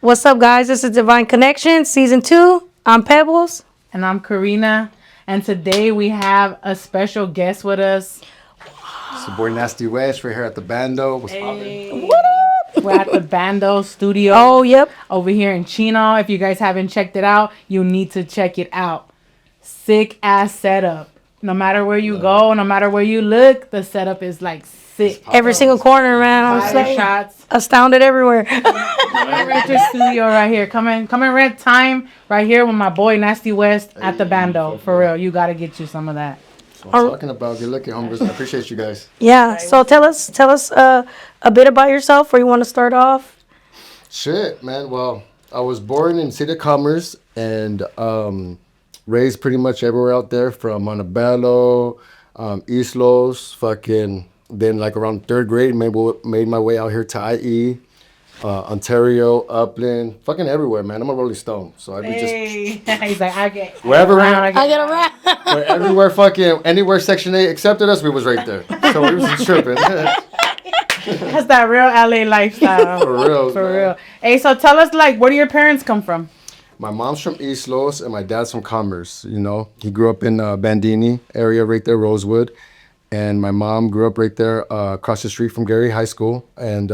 What's up, guys? This is Divine Connection, Season 2. I'm Pebbles. And I'm Karina. And today we have a special guest with us. It's your boy Nsty We're here at the BANDO. What's poppin'? What up? We're at the BANDO studio. Oh, yep. Over here in Chino. If you guys haven't checked it out, you need to check it out. Sick ass setup. No matter where you go, no matter where you look, the setup is like sick. Every single corner, man. I'm Fire like shots. astounded everywhere. Rent your studio right here. Come and rent time right here with my boy Nasty West at the BANDO. For real, you gotta get you some of that. That's what I'm talking about. Good looking, homies. I appreciate you guys. Yeah. So tell us a bit about yourself. Where you want to start off? Shit, man. Well, I was born in City of Commerce and raised pretty much everywhere out there from Montebello, East Los, fucking. Then like around third grade, made my way out here to IE, Ontario, Upland, fucking everywhere, man. I'm a Rolling Stone, so I'd be just. He's like, I get Wherever I get around. everywhere, fucking anywhere Section 8 accepted us, we was right there. So we was tripping. That's that real LA lifestyle. For real. For man. real. Hey, so tell us, like, where do your parents come from? My mom's from East Los and my dad's from Commerce. You know, he grew up in Bandini area right there, Rosewood. And my mom grew up right there across the street from Gary High School. And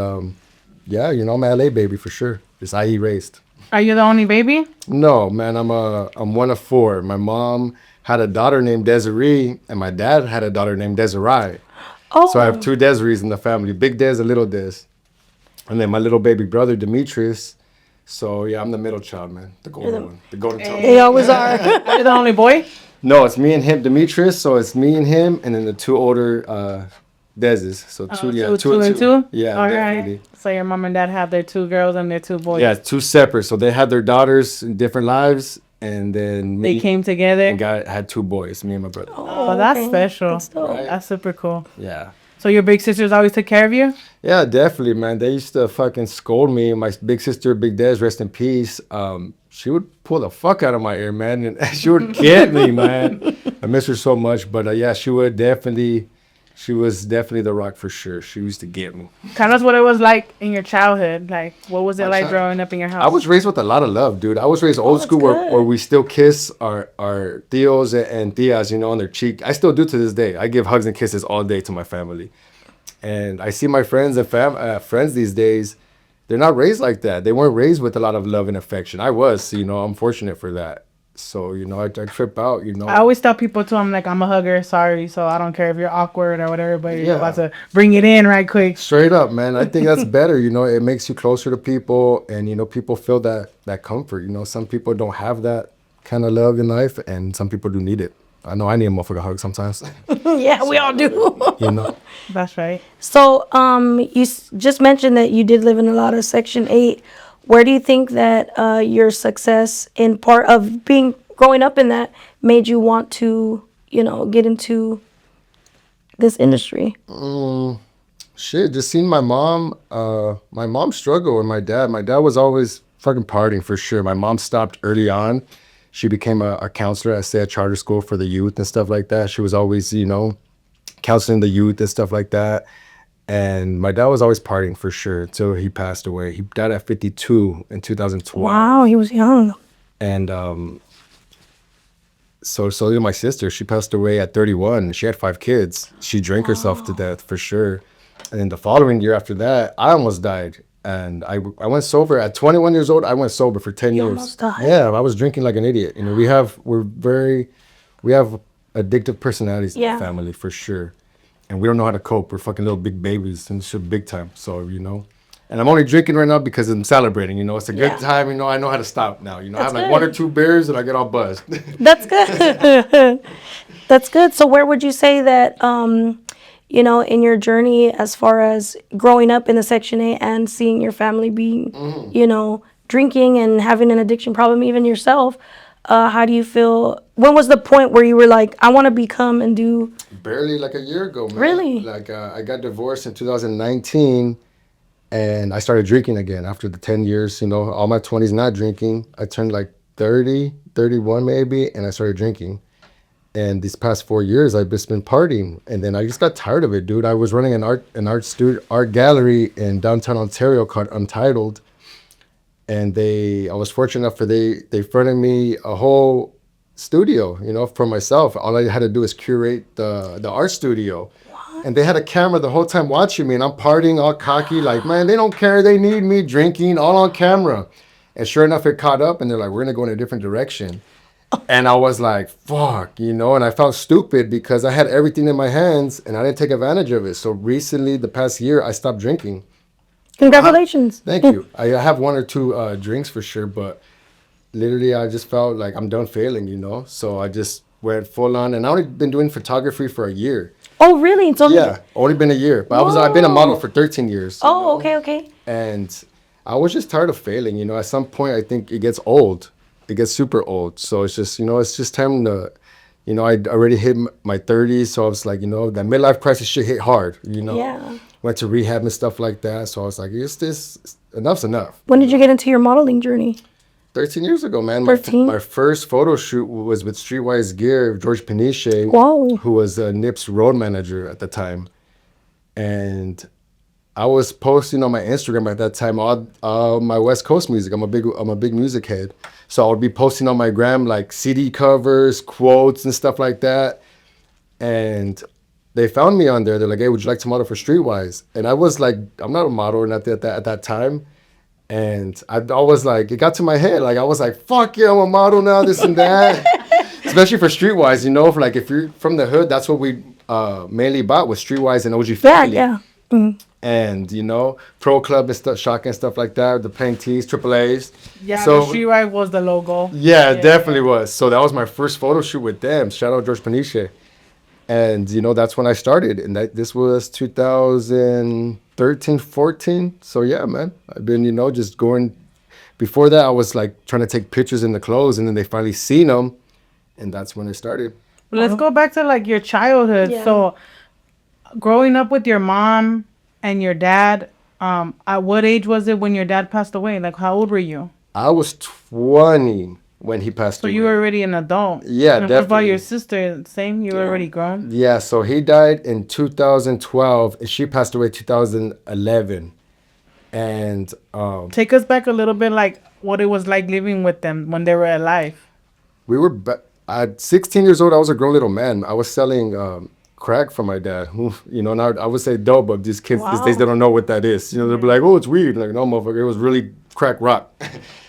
yeah, you know, I'm an LA baby for sure. Just IE raised. Are you the only baby? No, man, I'm one of four. My mom had a daughter named Desiree, and my dad had a daughter named Desiree. Oh. So I have two Desirees in the family, Big Des and Little Des. And then my little baby brother, Demetrius. So yeah, I'm the middle child, man. The golden one. The golden child. They always are. Are you the only boy? No, it's me and him, Demetrius. So it's me and him, and then the two older Deses. So Two and two? Yeah, All definitely. right. So your mom and dad have their two girls and their two boys. Yeah, two separate. So they had their daughters in different lives, and then They came together. and had two boys, me and my brother. Oh, that's okay. special. That's dope. Right. That's super cool. Yeah. So your big sisters always took care of you? Yeah, definitely, man. They used to fucking scold me. My big sister, Big Des, rest in peace. She would pull the fuck out of my ear, man, and she would get me, man. I miss her so much, but yeah, she was definitely the rock for sure. She used to get me. Tell us what it was like in your childhood. Like, what was it like growing up in your house? I was raised with a lot of love, dude. I was raised old school where we still kiss our tios and tias, you know, on their cheek. I still do to this day. I give hugs and kisses all day to my family. And I see my friends and friends these days, they're not raised like that. They weren't raised with a lot of love and affection. I was, you know, I'm fortunate for that. So, you know, I trip out, you know. I always tell people, too, I'm like, I'm a hugger, sorry. So I don't care if you're awkward or whatever, but you're Yeah. about to bring it in right quick. Straight up, man. I think that's better, you know. It makes you closer to people, and, you know, people feel that comfort. You know, some people don't have that kind of love in life, and some people do need it. I know I need a motherfucker hug sometimes, Yeah, we all do. you know. That's right. So, you just mentioned that you did live in a lot of Section 8. Where do you think that your success in part of growing up in that made you want to, you know, get into this industry? Shit, just seeing my mom struggle and my dad. My dad was always fucking partying for sure. My mom stopped early on. She became a counselor at, say, a charter school for the youth and stuff like that. She was always, you know, counseling the youth and stuff like that. And my dad was always partying for sure until he passed away. He died at 52 in 2012. Wow, he was young. And so did my sister. She passed away at 31. She had 5 kids. She drank herself to death for sure. And then the following year after that, I almost died. And I went sober at 21 years old. I went sober for 10 years. almost died? Yeah, I was drinking like an idiot. You know, we have addictive personalities in Yeah. the family for sure. And we don't know how to cope. We're fucking little big babies and shit big time. So, you know. And I'm only drinking right now because I'm celebrating, you know. It's a good time, you know. I know how to stop now. You know, I have like good. 1 or 2 beers and I get all buzzed. That's good. That's good. So where would you say that, you know, in your journey as far as growing up in the Section 8 and seeing your family being, you know, drinking and having an addiction problem, even yourself, how do you feel? When was the point where you were like, I want to become and do? Barely like a year ago, man. Really? Like I got divorced in 2019 and I started drinking again after the 10 years, you know, all my 20s not drinking. I turned like 30, 31 maybe, and I started drinking. And these past 4 years, I've just been partying. And then I just got tired of it, dude. I was running an art gallery in downtown Ontario called Untitled. and I was fortunate enough they fronted me a whole studio, for myself. All I had to do is curate the art studio. And they had a camera the whole time watching me, and I'm partying all cocky, like, man, they don't care. They need me drinking, all on camera. And sure enough, it caught up, and they're like, we're going to go in a different direction. And I was like, fuck, and I felt stupid because I had everything in my hands, and I didn't take advantage of it. So recently, the past year, I stopped drinking. Congratulations. Thank you. I have one or two drinks for sure, but literally, I just felt like I'm done failing, So I just went full on, and I've only been doing photography for a year. Oh, really? It's only Only been a year. But I've been a model for 13 years. Oh, okay. And I was just tired of failing. At some point, I think it gets old. It gets super old. So it's just, it's just time to, I already hit my 30s. So I was like, that midlife crisis shit hit hard, Yeah. Went to rehab and stuff like that. So I was like, enough's enough. When did you get into your modeling journey? 13 years ago, man. 13? My first photo shoot was with Streetwise Gear, George Peniche, Wow. who was Nip's road manager at the time. And I was posting on my Instagram at that time all my West Coast music. I'm a big music head. So I would be posting on my gram like CD covers, quotes, and stuff like that. And they found me on there. They're like, hey, would you like to model for Streetwise? And I was like, I'm not a model at that time. And I was like, it got to my head. Like, I was like, fuck yeah, I'm a model now, this and that. Especially for Streetwise, for like, if you're from the hood, that's what we mainly bought was Streetwise and OG Family. Yeah. Mm-hmm. And, Pro Club and stuff, Shotgun and stuff like that, the plain T's, Triple A's. Yeah, so, the Streetwise was the logo. Yeah, it definitely was. So that was my first photo shoot with them. Shout out George Peniche. And, that's when I started. And this was 2013, 14. So, yeah, man. I've been, just going. Before that, I was, like, trying to take pictures in the clothes. And then they finally seen them. And that's when it started. Well, let's go back to, like, your childhood. Yeah. So, growing up with your mom and your dad, at what age was it when your dad passed away? Like, how old were you? I was 20 when he passed away. So you were already an adult. Yeah, and definitely. What about your sister? Same? You were already grown? Yeah, so he died in 2012, and she passed away 2011. And take us back a little bit, like what it was like living with them when they were alive. We were at 16 years old. I was a grown little man. I was selling crack for my dad. Now I would say dope, but these kids these days, they don't know what that is. They'll be like, oh, it's weed. Like, no, motherfucker, it was really crack rock.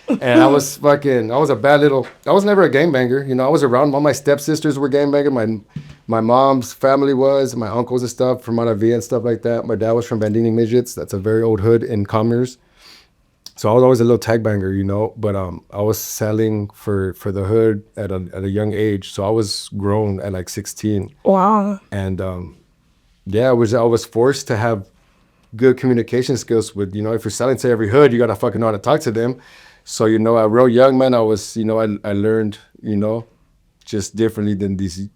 And I was a bad little, I was never a gangbanger. I was around, all my stepsisters were gangbangers. My mom's family was, my uncles and stuff from Montavia and stuff like that. My dad was from Bandini Midgets. That's a very old hood in Commerce. So I was always a little tag banger, but I was selling for the hood at a young age. So I was grown at like 16. Wow. And I was forced to have good communication skills with, if you're selling to every hood, you got to fucking know how to talk to them. So, a real young man, I was, I learned, just differently than these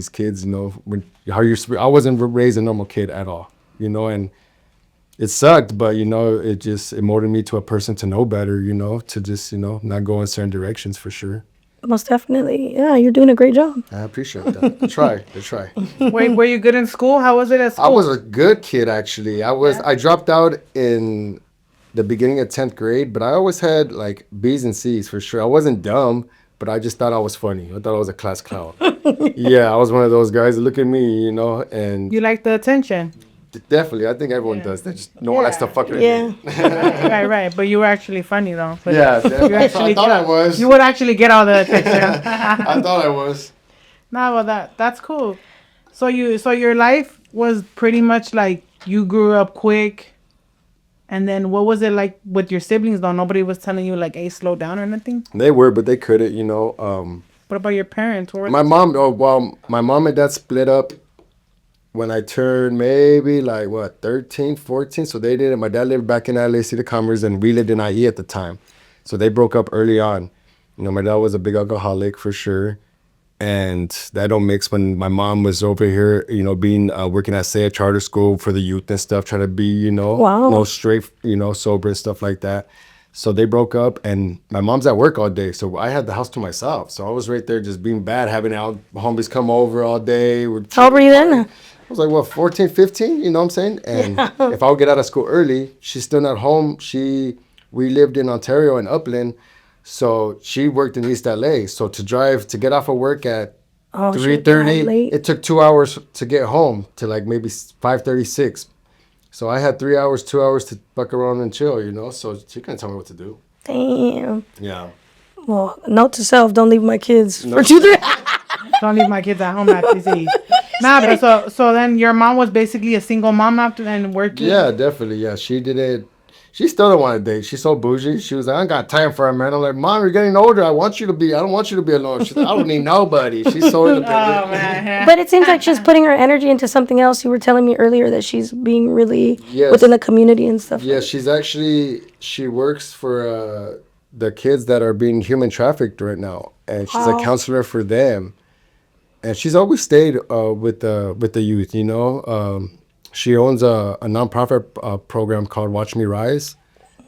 kids, I wasn't raised a normal kid at all, and it sucked, but, it molded me to a person to know better, to just, not go in certain directions for sure. Most definitely. Yeah, you're doing a great job. I appreciate that. I try. Were you good in school? How was it at school? I was a good kid, actually. I dropped out in the beginning of 10th grade, but I always had like B's and C's for sure. I wasn't dumb, but I just thought I was funny. I thought I was a class clown. Yeah, I was one of those guys. Look at me, and you like the attention. Definitely, I think everyone does. They just no one likes to fuck with me. Right. But you were actually funny though. But yeah, definitely. I thought I was. You would actually get all the attention. I thought I was. No, well that's cool. So your life was pretty much like you grew up quick. And then what was it like with your siblings though? Nobody was telling you like, hey, slow down or nothing? They were, but they couldn't, What about your parents? My mom and dad split up when I turned maybe like 13, 14. So they did it. My dad lived back in LA City Commerce, and we lived in IE at the time. So they broke up early on. My dad was a big alcoholic for sure. And that don't mix when my mom was over here, being working at a charter school for the youth and stuff, trying to be, wow. Straight, sober and stuff like that. So they broke up, and my mom's at work all day. So I had the house to myself. So I was right there just being bad, having our homies come over all day. How old were you then? I was like, 14, 15, you know what I'm saying? And if I would get out of school early, she's still not home. She we lived in Ontario and Upland, so she worked in East LA. So to get off of work at Oh, she would drive 3:30, late. it took 2 hours to get home to like maybe 5:36. So I had 3 hours, 2 hours to fuck around and chill, you know. So she couldn't tell me what to do. Damn. Yeah. Well, note to self: don't leave my kids No. for 2-3. Don't leave my kids at home at this age. Nah, but so then your mom was basically a single mom after then working. Yeah, definitely. Yeah, she did it. She still don't want to date. She's so bougie. She was like, I ain't got time for a man. I'm like, Mom, you're getting older. I don't want you to be alone. She's like, I don't need nobody. She's so independent. Oh man. But it seems like she's putting her energy into something else. You were telling me earlier that she's being really Yes. within the community and stuff. Yeah, she works for the kids that are being human trafficked right now, and she's a Wow. counselor for them. And she's always stayed with the youth. You know, she owns a nonprofit program called Watch Me Rise,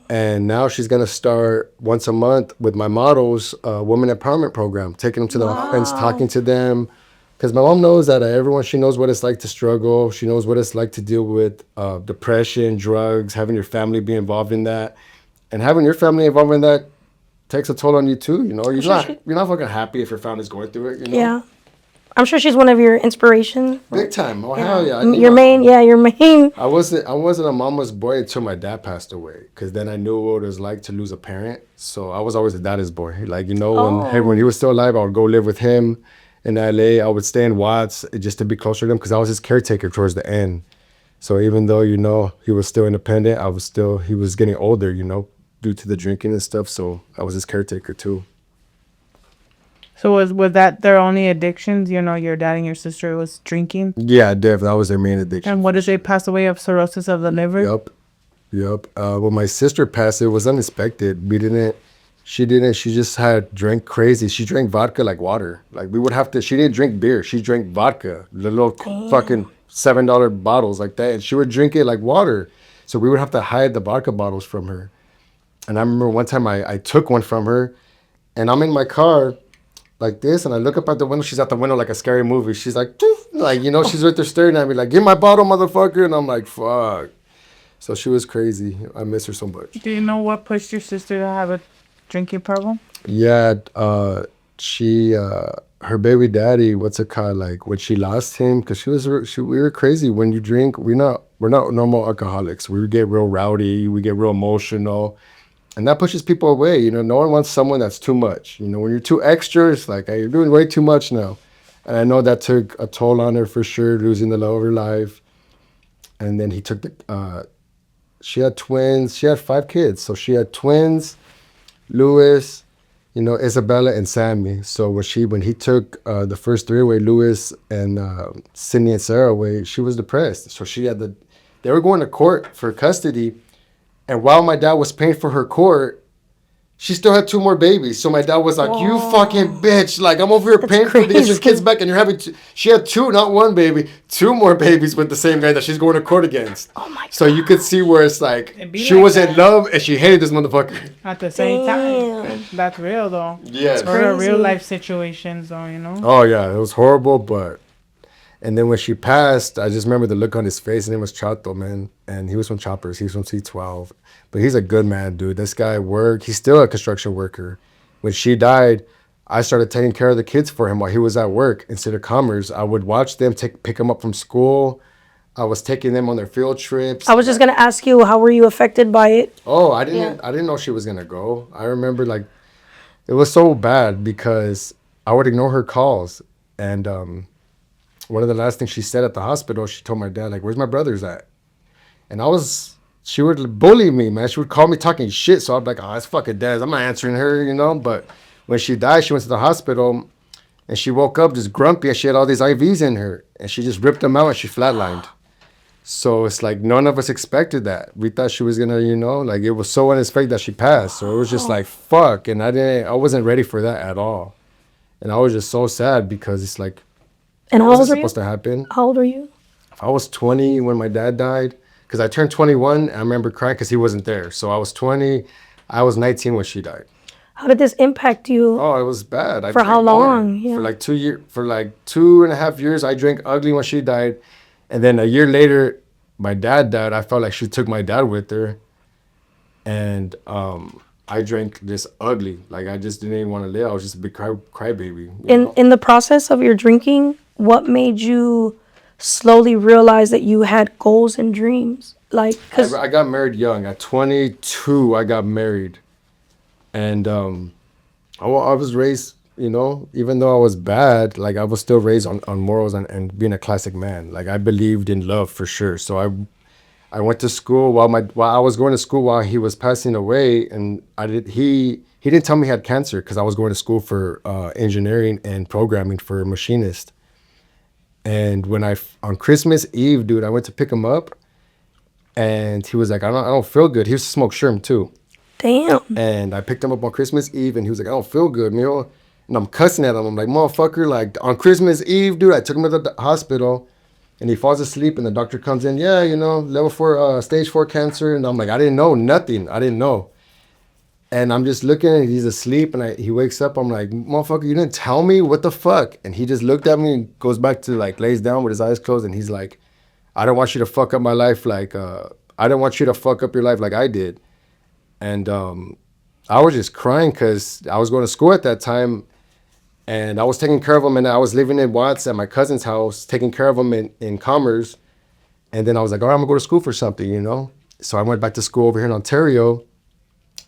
and now she's gonna start once a month with my models women empowerment program, taking them to the events, talking to them. Because my mom knows that she knows what it's like to struggle. She knows what it's like to deal with depression, drugs, having your family be involved in that. And having your family involved in that takes a toll on you too. You know, you're not fucking happy if your family's going through it. You know? Yeah. I'm sure she's one of your inspirations. Big time. Oh hell yeah. Your main. I wasn't a mama's boy until my dad passed away. Cause then I knew what it was like to lose a parent. So I was always a daddy's boy. Like, you know, when he was still alive, I would go live with him in LA. I would stay in Watts just to be closer to him because I was his caretaker towards the end. So even though, you know, he was still independent, he was getting older, you know, due to the drinking and stuff. So I was his caretaker too. So was that their only addictions? You know, your dad and your sister was drinking. Yeah, definitely. That was their main addiction. And what did they pass away of cirrhosis of the liver? Yup. When my sister passed, it was unexpected. She just drank crazy. She drank vodka like water. Like she didn't drink beer. She drank vodka, the little fucking $7 bottles like that. And she would drink it like water. So we would have to hide the vodka bottles from her. And I remember one time I took one from her and I'm in my car like this, and I look up at the window. She's at the window like a scary movie. She's like, you know, she's right there staring at me like, give my bottle, motherfucker. And I'm like, fuck. So she was crazy. I miss her so much. Do you know what pushed your sister to have a drinking problem? Yeah, her baby daddy, what's it called? Like when she lost him, because we were crazy. When you drink, we're not normal alcoholics. We get real rowdy. We get real emotional. And that pushes people away. You know, no one wants someone that's too much. You know, when you're too extra, it's like, hey, you're doing way too much now. And I know that took a toll on her for sure, losing the love of her life. And then he took she had twins. She had 5 kids. So she had twins, Louis, you know, Isabella, and Sammy. So when he took the first 3 away, Louis and Sydney and Sarah away, she was depressed. So they were going to court for custody. And while my dad was paying for her court, she still had 2 more babies. So my dad was like, you fucking bitch. Like, I'm over here paying for to get your kids back. And you're having she had 2, not 1 baby, 2 more babies with the same guy that she's going to court against. Oh my God. So you could see where it's like, she like was that. in love and she hated this motherfucker. At the same Damn. time. That's real, though. Yes. Or the real Crazy. life situations, though, you know? Oh, yeah. It was horrible, but... And then when she passed, I just remember the look on his face. His name was Chato, man. And he was from Choppers. He was from C12. But he's a good man, dude. This guy worked. He's still a construction worker. When she died, I started taking care of the kids for him while he was at work in City Commerce. I would watch them pick them up from school. I was taking them on their field trips. I was just gonna ask you, how were you affected by it? Oh, I didn't know she was gonna go. I remember like it was so bad because I would ignore her calls. And one of the last things she said at the hospital, she told my dad, like, where's my brothers at? And she would bully me, man. She would call me talking shit. So I'd be like, oh, it's fucking Dad. I'm not answering her, you know? But when she died, she went to the hospital and she woke up just grumpy and she had all these IVs in her. And she just ripped them out and she flatlined. So it's like none of us expected that. We thought she was gonna, you know, like it was so unexpected that she passed. So it was just like, fuck. And I wasn't ready for that at all. And I was just so sad because it's like, And how was old it were you? supposed to happen? How old were you? I was 20 when my dad died because I turned 21 and I remember crying because he wasn't there. So I was 20. I was 19 when she died. How did this impact you? Oh, it was bad. I For drank how more. long? Yeah. For like 2 years. For like 2.5 years, I drank ugly when she died. And then a year later, my dad died. I felt like she took my dad with her. and I drank this ugly. Like I just didn't even want to live. I was just a big crybaby. In the process of your drinking, what made you slowly realize that you had goals and dreams? Like, cause I got married young. At 22, I got married, and I was raised. Even though I was bad, like I was still raised on morals and being a classic man. Like I believed in love for sure. So I went to school while I was going to school while he was passing away, and he didn't tell me he had cancer because I was going to school for engineering and programming for a machinist. And when on Christmas Eve, dude, I went to pick him up, and he was like, I don't feel good. He used to smoke sherm too. damn. And I picked him up on Christmas Eve, and he was like, I don't feel good, Mio. And I'm cussing at him. I'm like, motherfucker, like on Christmas Eve, dude, I took him to the hospital, and he falls asleep, and the doctor comes in, yeah, level 4, stage 4 cancer. And I'm like, I didn't know nothing. I didn't know. And I'm just looking, and he's asleep, and he wakes up. I'm like, motherfucker, you didn't tell me? What the fuck? And he just looked at me and goes back to, like, lays down with his eyes closed, and he's like, I don't want you to fuck up my life like, I don't want you to fuck up your life like I did. And I was just crying because I was going to school at that time, and I was taking care of him, and I was living in Watts at my cousin's house, taking care of him in Commerce. And then I was like, all right, I'm going to go to school for something. So I went back to school over here in Ontario,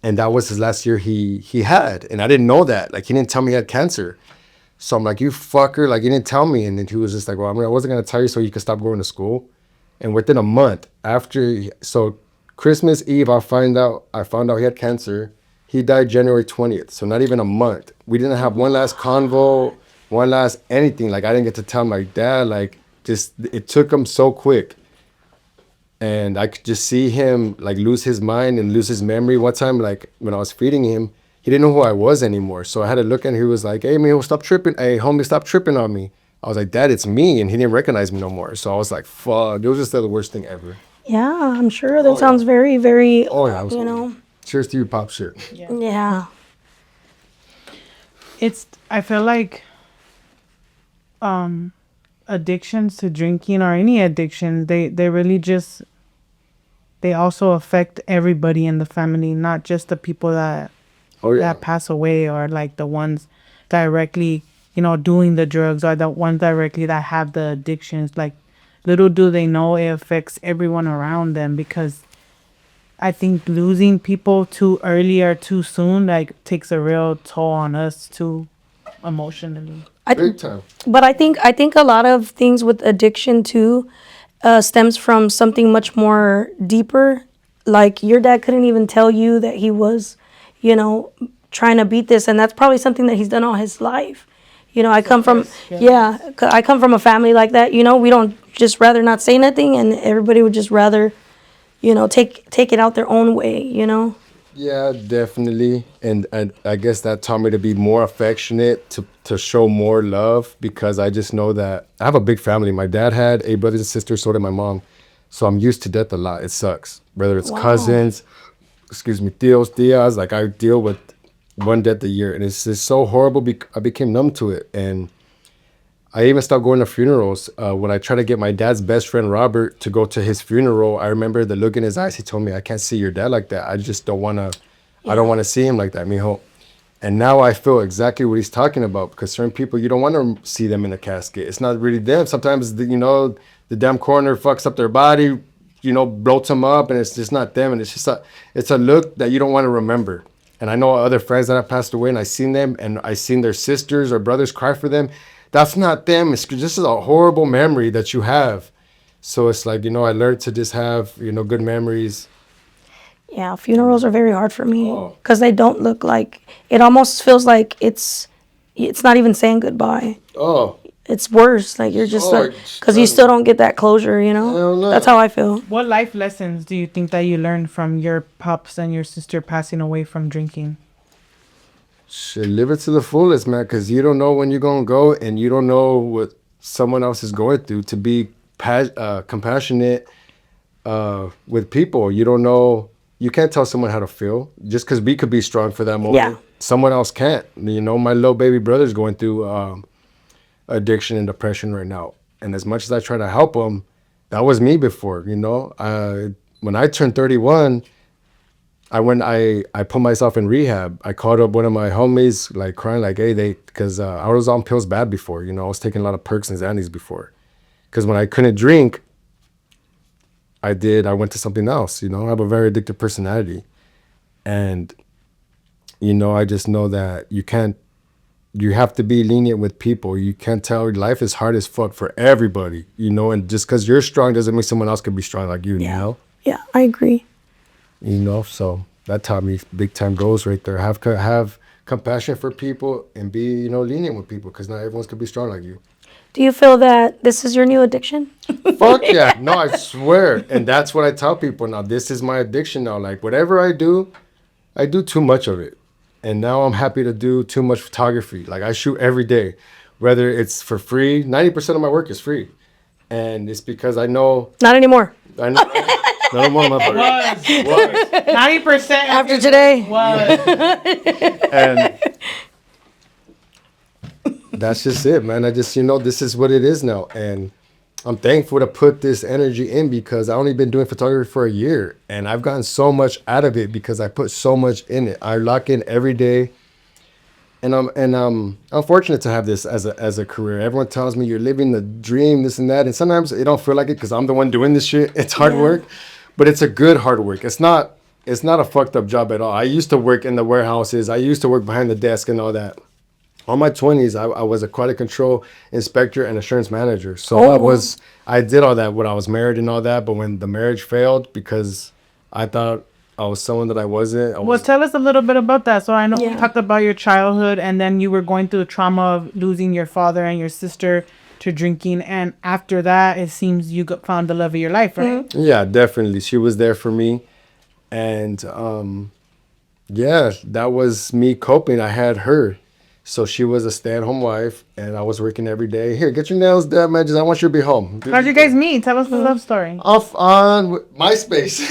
and that was his last year he had. And I didn't know that. Like, he didn't tell me he had cancer. So I'm like, you fucker, like, you didn't tell me. And then he was just like, well, I wasn't going to tell you so you could stop going to school. And within a month so Christmas Eve, I found out he had cancer. He died January 20th, so not even a month. We didn't have one last convo, one last anything. Like, I didn't get to tell my dad. Like, just, it took him so quick. And I could just see him, like, lose his mind and lose his memory. One time, like, when I was feeding him, he didn't know who I was anymore. So I had to look, and he was like, hey, man, stop tripping. Hey, homie, stop tripping on me. I was like, Dad, it's me. And he didn't recognize me no more. So I was like, fuck. It was just the worst thing ever. Yeah, I'm sure that sounds very, very, Oh, yeah. Cheers to you, Pop. Shit. yeah. I feel like addictions to drinking or any addiction, they really just, they also affect everybody in the family, not just the people that pass away, or like the ones directly, doing the drugs, or the ones directly that have the addictions. Like, little do they know it affects everyone around them, because I think losing people too early or too soon, like, takes a real toll on us too, emotionally. Big time. But I think a lot of things with addiction too stems from something much more deeper. Like, your dad couldn't even tell you that he was, trying to beat this, and that's probably something that he's done all his life. I come from I come from a family like that. We don't just rather not say nothing, and everybody would just rather, take it out their own way. Yeah, definitely. And I guess that taught me to be more affectionate, to show more love, because I just know that I have a big family. My dad had 8 brothers and sisters, so did my mom. So I'm used to death a lot. It sucks. Whether it's cousins, tios, tias, like, I deal with one death a year. And it's just so horrible. I became numb to it. And I even stopped going to funerals. When I tried to get my dad's best friend, Robert, to go to his funeral, I remember the look in his eyes. He told me, I can't see your dad like that. I just don't want to, I don't want to see him like that, mijo. And now I feel exactly what he's talking about, because certain people, you don't want to see them in a casket. It's not really them. Sometimes, the damn coroner fucks up their body, bloats them up, and it's just not them. And it's a look that you don't want to remember. And I know other friends that have passed away, and I've seen them, and I've seen their sisters or brothers cry for them. That's not them. It's just a horrible memory that you have. So it's like, I learned to just have, good memories. Yeah, funerals are very hard for me because they don't look like, it almost feels like it's not even saying goodbye. Oh. It's worse. Like, you're just because you still don't get that closure, No. That's how I feel. What life lessons do you think that you learned from your pops and your sister passing away from drinking? Shit, live it to the fullest, man, because you don't know when you're going to go, and you don't know what someone else is going through. To be compassionate with people. You don't know. You can't tell someone how to feel. Just because we could be strong for that moment, someone else can't. My little baby brother's going through addiction and depression right now. And as much as I try to help him, that was me before, When I turned 31, I put myself in rehab. I called up one of my homies, like crying, like, hey, because I was on pills bad before, you know, I was taking a lot of perks and Xannies before. Because when I couldn't drink, I went to something else, you know. I have a very addictive personality. And, you know, I just know that you have to be lenient with people. You can't tell, life is hard as fuck for everybody, you know, and just because you're strong doesn't mean someone else can be strong like you, you know? Yeah, I agree. You know, so that taught me big time goals right there. Have compassion for people and be, you know, lenient with people because not everyone's gonna be strong like you. Do you feel that this is your new addiction? Fuck yeah. No, I swear. And that's what I tell people now. This is my addiction now. Like whatever I do too much of it. And now I'm happy to do too much photography. Like I shoot every day, whether it's for free. 90% of my work is free. And it's because I know. Not anymore. I know. No more, motherfucker. Was 90% After today. was. And that's just it, man. I just, you know, this is what it is now. And I'm thankful to put this energy in because I've only been doing photography for a year. And I've gotten so much out of it because I put so much in it. I lock in every day. And I'm fortunate to have this as a career. Everyone tells me you're living the dream, this and that. And sometimes it don't feel like it because I'm the one doing this shit. It's hard work, but it's a good hard work. It's not a fucked up job at all. I used to work in the warehouses. I used to work behind the desk and all that. On my 20s, I was a quality control inspector and assurance manager. So I did all that when I was married and all that. But when the marriage failed because I thought I was someone that I wasn't. Well, tell us a little bit about that. So I know Yeah. we talked about your childhood and then you were going through the trauma of losing your father and your sister to drinking. And after that, it seems you found the love of your life, right? Yeah, definitely. She was there for me. And yeah, that was me coping. I had her. So she was a stay-at-home wife, and I was working every day. Here, get your nails done, man. I want you to be home. How'd you guys meet? Tell us the love story. Off on MySpace.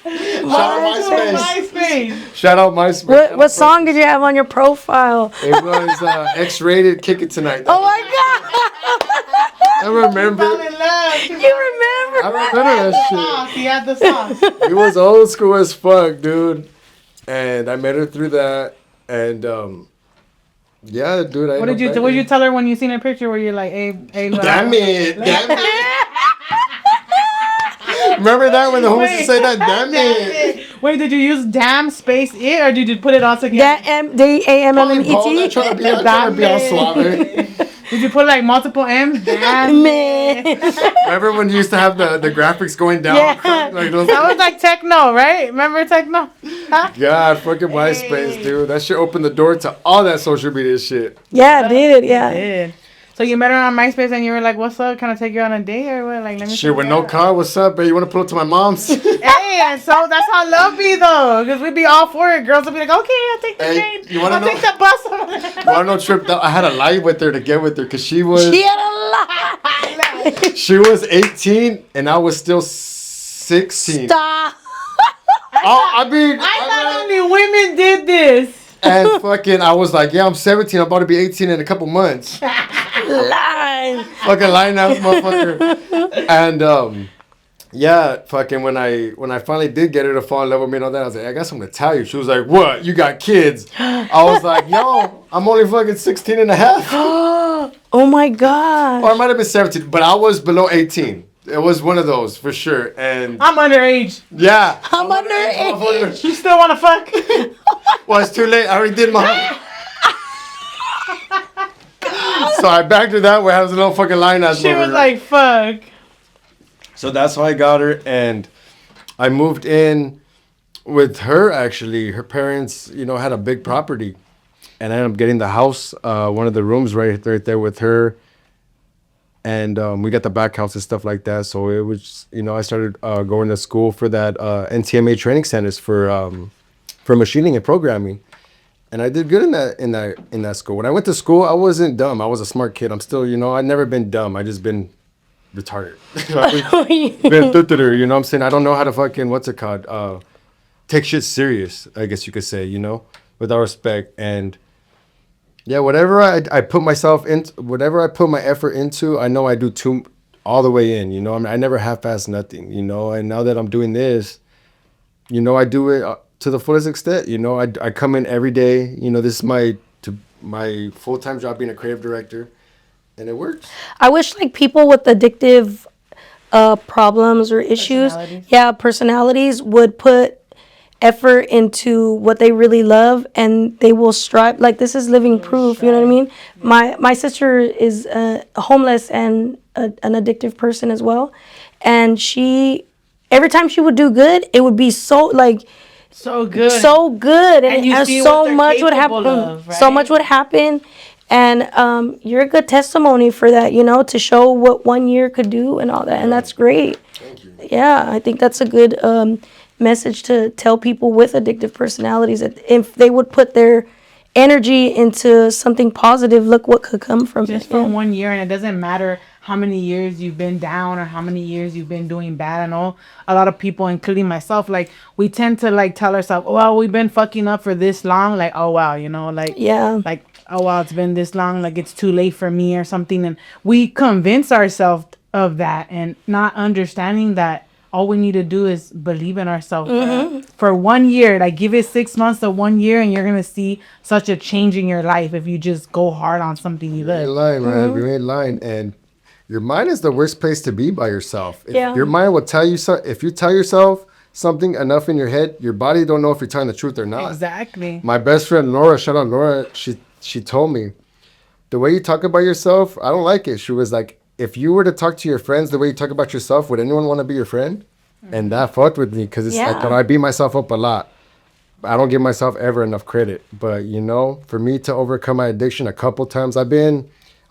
MySpace. Shout out MySpace. What song did you have on your profile? It was X-rated. Kick it tonight. Oh my God! I remember. Fell in love. You remember? I remember that Sauce. He had the sauce. shit. It was old school as fuck, dude. And I met her through that, and yeah, dude. What did you tell her when you seen her picture? Where you're like, hey, love. Damn it! Remember that when the homies used to say that? Damn it! Wait, did you use damn space it or did you put it all together? DAMMET. Trying to be all suave. Did you put like multiple M's? Damn. Man. Remember when you used to have the graphics going down? Yeah. Like those, That was like techno, right? Remember techno? Huh? God, fucking MySpace, dude. That shit opened the door to all that social media shit. Yeah, did. Yeah. Did. So you met her on MySpace and you were like, "What's up? Can I take you on a date or what?" Like, let me. Shit with no car. What's up, babe? You want to pull up to my mom's? Hey, and so that's how love be though, because we'd be all for it. Girls would be like, "Okay, I'll take the Hey, train. you wanna I'll know- take the bus." over there." Well, no trip. I had a lie with her to get with her because she was She had a lot. she was 18 and I was still 16. Stop. I mean, I thought only women did this. and fucking, I was like, yeah, I'm 17. I'm about to be 18 in a couple months. Line. Fucking lying ass motherfucker. And yeah, fucking when I finally did get her to fall in love with me and all that, I was like, I got something to tell you. She was like, what? You got kids? I was like, yo, I'm only fucking 16 and a half. Oh my God. Or I might have been 17, but I was below 18. It was one of those for sure. And I'm underage. yeah. I'm underage. You still want to fuck? Well, it's too late. I already did mine. So I backed her that way. I was a little fucking lying ass She was motherfucker. like, "Fuck." So that's how I got her, and I moved in with her. Actually, her parents, you know, had a big property, and I ended up getting the house, one of the rooms right there with her, and we got the back house and stuff like that. So it was, you know, I started going to school for that NTMA training centers for machining and programming. And I did good in that school. When I went to school, I wasn't dumb. I was a smart kid. I'm still, you know, I've never been dumb. I just been retarded. Been thutterer, you know what I'm saying? I don't know how to fucking, what's it called? Take shit serious, I guess you could say, you know, with all respect. And yeah, whatever I put myself into, whatever I put my effort into, I know I do all the way in, you know. I mean, I never half-ass nothing, you know. And now that I'm doing this, you know, I do it to the fullest extent. You know, I come in every day. You know, this is my full-time job being a creative director, and it works. I wish like people with addictive problems or issues, Personalities. yeah, personalities would put effort into what they really love, and they will strive. Like this is living proof. You know what I mean? My sister is homeless and an addictive person as well, and she every time she would do good, it would be so like So good. so good, And you and see so what they're much would capable happen. of, So right? much would happen, and you're a good testimony for that. You know, to show what 1 year could do and all that, and that's great. Thank you. Yeah, I think that's a good message to tell people with addictive personalities that if they would put their energy into something positive, look what could come from Just it. for Yeah. 1 year, and it doesn't matter how many years you've been down or how many years you've been doing bad. I know a lot of people, including myself, like we tend to like tell ourselves, oh well, we've been fucking up for this long, like oh wow, you know, Yeah. like oh wow, it's been this long, like it's too late for me or something, and we convince ourselves of that, and not understanding that all we need to do is believe in ourselves for 1 year. Like give it 6 months to 1 year, and you're gonna see such a change in your life if you just go hard on something you You ain't love. lying, man. You ain't lying. And your mind is the worst place to be by yourself. If Yeah. your mind will tell you if you tell yourself something enough in your head, your body don't know if you're telling the truth or not. Exactly. My best friend Laura, shout out Laura, she told me, the way you talk about yourself, I don't like it. She was like, if you were to talk to your friends the way you talk about yourself, would anyone want to be your friend? And that fucked with me because it's like, Yeah. I beat myself up a lot. I don't give myself ever enough credit. But you know, for me to overcome my addiction a couple times, I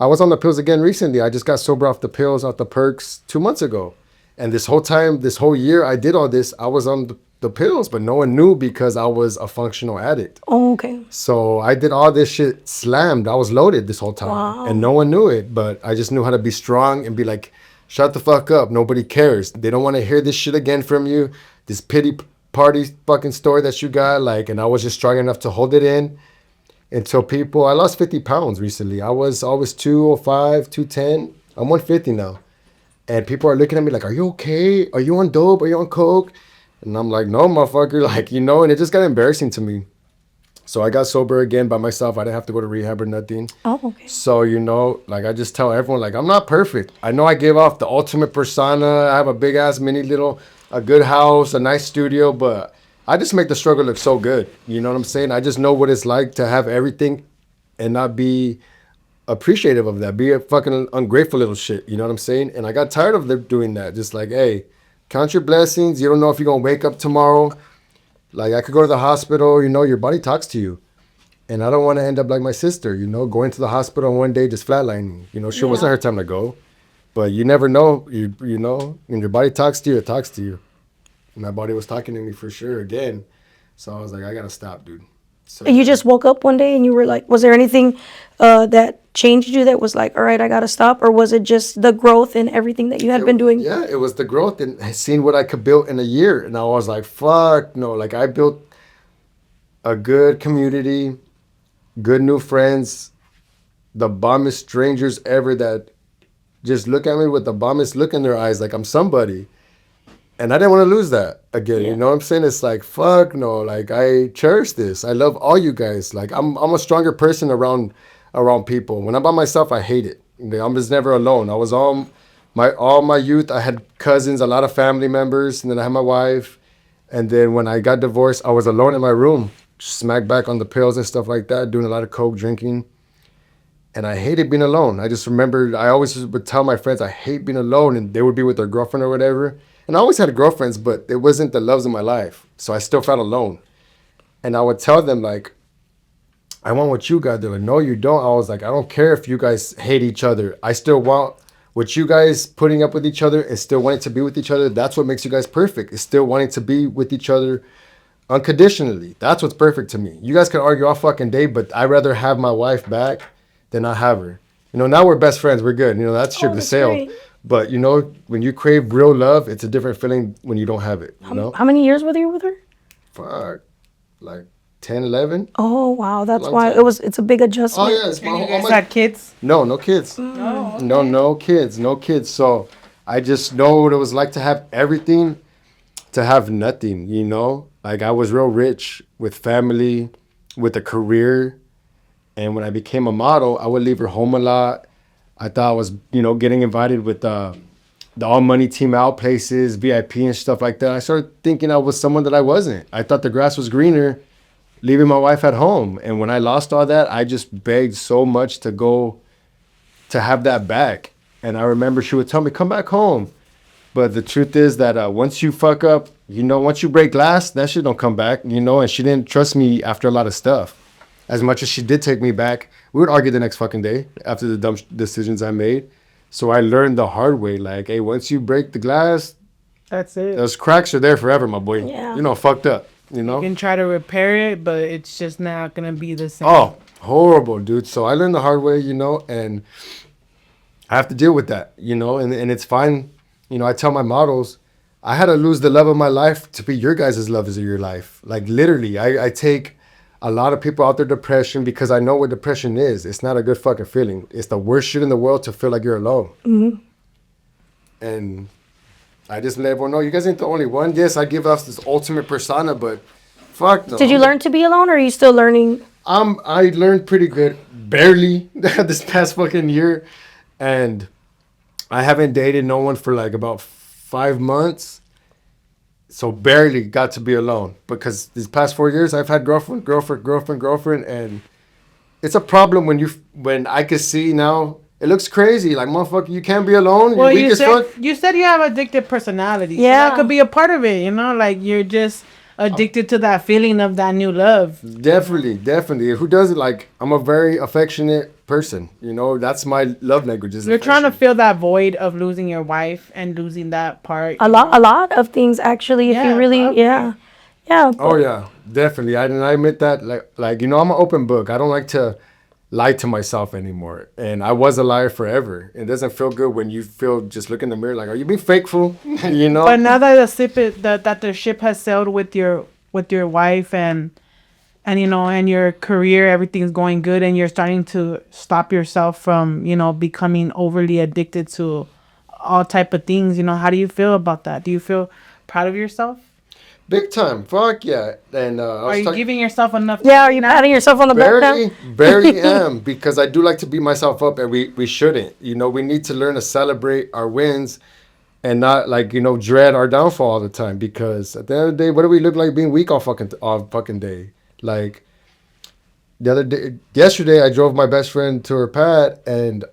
was on the pills again recently. I just got sober off the pills, off the perks 2 months ago. And this whole time, this whole year I did all this, I was on the pills, but no one knew because I was a functional addict. Oh, okay. So I did all this shit slammed. I was loaded this whole time. Wow. And no one knew it, but I just knew how to be strong and be like, shut the fuck up. Nobody cares. They don't want to hear this shit again from you. This pity party fucking story that you got. Like, and I was just strong enough to hold it in until I lost 50 pounds recently. I was always 205, 210. I'm 150 now. And people are looking at me like, are you okay? Are you on dope? Are you on coke? And I'm like, no, motherfucker. Like, you know, and it just got embarrassing to me. So I got sober again by myself. I didn't have to go to rehab or nothing. Oh, okay. So, you know, like I just tell everyone, like, I'm not perfect. I know I gave off the ultimate persona. I have a big ass a good house, a nice studio, but I just make the struggle look so good. You know what I'm saying? I just know what it's like to have everything and not be appreciative of that. Be a fucking ungrateful little shit. You know what I'm saying? And I got tired of them doing that. Just like, hey, count your blessings. You don't know if you're going to wake up tomorrow. Like, I could go to the hospital. You know, your body talks to you. And I don't want to end up like my sister, you know, going to the hospital and one day just flatlining. You know, sure, wasn't her time to go. But you never know, you know, when your body talks to you, it talks to you. And my body was talking to me for sure again. So I was like, I got to stop, dude. So You just woke up one day and you were like, was there anything that changed you that was like, all right, I got to stop? Or was it just the growth and everything that you had been doing? Yeah, it was the growth and seeing what I could build in a year. And I was like, fuck, no. Like, I built a good community, good new friends, the bombest strangers ever that just look at me with the bombest look in their eyes like I'm somebody. And I didn't want to lose that again. Yeah. You know what I'm saying? It's like, fuck no. Like, I cherish this. I love all you guys. Like, I'm a stronger person around people. When I'm by myself, I hate it. I'm just never alone. I was all my youth. I had cousins, a lot of family members, and then I had my wife. And then when I got divorced, I was alone in my room, smacked back on the pills and stuff like that, doing a lot of coke, drinking. And I hated being alone. I just remembered I always would tell my friends I hate being alone, and they would be with their girlfriend or whatever. And I always had girlfriends, but it wasn't the loves of my life. So I still felt alone. And I would tell them, like, I want what you got. They're like, no, you don't. I was like, I don't care if you guys hate each other. I still want what you guys putting up with each other and still wanting to be with each other. That's what makes you guys perfect. It's still wanting to be with each other unconditionally. That's what's perfect to me. You guys can argue all fucking day, but I'd rather have my wife back than not have her. You know, now we're best friends. We're good. You know, that's ship the that's sail. great. But, you know, when you crave real love, it's a different feeling when you don't have it, you know? How many years were you with her? Fuck. Like 10, 11? Oh, wow. That's Long why time. it's a big Oh, adjustment. yeah. It's And you all guys my... had kids? No, no kids. Oh, No kids. So I just know what it was like to have everything to have nothing, you know? Like I was real rich with family, with a career. And when I became a model, I would leave her home a lot. I thought I was, getting invited with the all money team out places, VIP and stuff like that. I started thinking I was someone that I wasn't. I thought the grass was greener leaving my wife at home. And when I lost all that, I just begged so much to go to have that back. And I remember she would tell me, come back home. But the truth is that once you fuck up, once you break glass, that shit don't come back, and she didn't trust me after a lot of stuff. As much as she did take me back, we would argue the next fucking day after the dumb decisions I made. So I learned the hard way, like, hey, once you break the glass, That's it. those cracks are there forever, my boy. Yeah. Fucked up, You can try to repair it, but it's just not gonna be the same. Oh, horrible, dude. So I learned the hard way, and I have to deal with that, and it's fine. I tell my models, I had to lose the love of my life to be your guys' love of your life. Like literally, I take a lot of people out their depression because I know what depression is. It's not a good fucking feeling. It's the worst shit in the world to feel like you're alone. Mm-hmm. And I just let everyone know, you guys ain't the only one. Yes, I give off this ultimate persona, but fuck no. Did you learn to be alone, or are you still learning? I learned pretty good, barely, this past fucking year. And I haven't dated no one for like about 5 months. So barely got to be alone. Because these past 4 years, I've had girlfriend. And it's a problem when I can see now, it looks crazy. Like, motherfucker, you can't be alone. Well, you're weak as fuck. you said you have addictive personality. Yeah. So that could be a part of it, like you're just addicted to that feeling of that new love. Definitely. Who doesn't? Like, I'm a very affectionate person. That's my love language. You're trying to fill that void of losing your wife and losing that part. A lot of things, actually, if you really, probably. yeah. Oh, yeah, definitely. I admit that. Like I'm an open book. I don't like to lie to myself anymore. And I was a liar forever. It doesn't feel good when you feel just look in the mirror like, are you being faithful? But now that the ship has sailed with your wife and your career, everything's going good, and you're starting to stop yourself from, becoming overly addicted to all type of things. How do you feel about that? Do you feel proud of yourself? Big time. Fuck yeah. And Are you giving yourself enough? Yeah, are you patting yourself on the back now? Barely am, because I do like to beat myself up, and we shouldn't. We need to learn to celebrate our wins and not dread our downfall all the time, because at the end of the day, what do we look like being weak all fucking day? Like yesterday I drove my best friend to her pad, and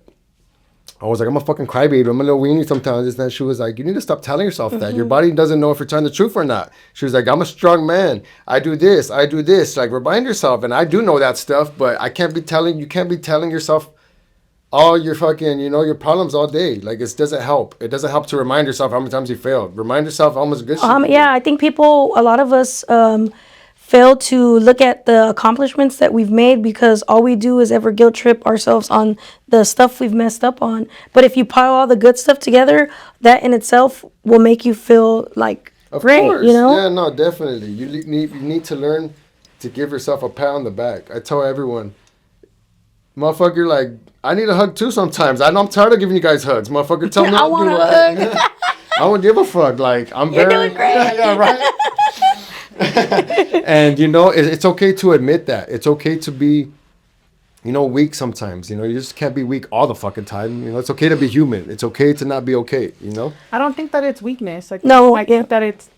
I was like, I'm a fucking crybaby. I'm a little weenie sometimes. And she was like, you need to stop telling yourself that. Your body doesn't know if you're telling the truth or not. She was like, I'm a strong man. I do this. Like, remind yourself. And I do know that stuff, but you can't be telling yourself all your fucking, your problems all day. Like, it doesn't help. It doesn't help to remind yourself how many times you failed. Remind yourself how much good shit you did. Yeah, I think a lot of us fail to look at the accomplishments that we've made, because all we do is ever guilt trip ourselves on the stuff we've messed up on. But if you pile all the good stuff together, that in itself will make you feel like great, course. Yeah, no, definitely. You need to learn to give yourself a pat on the back. I tell everyone, motherfucker, like, I need a hug too sometimes. I'm tired of giving you guys hugs. Motherfucker, tell me I want a hug. I don't give a fuck. Like, You're doing great. Yeah, right. And it's okay to admit that. It's okay to be weak sometimes. You just can't be weak all the fucking time. It's okay to be human. It's okay to not be okay. I don't think that it's weakness. No, I think that it's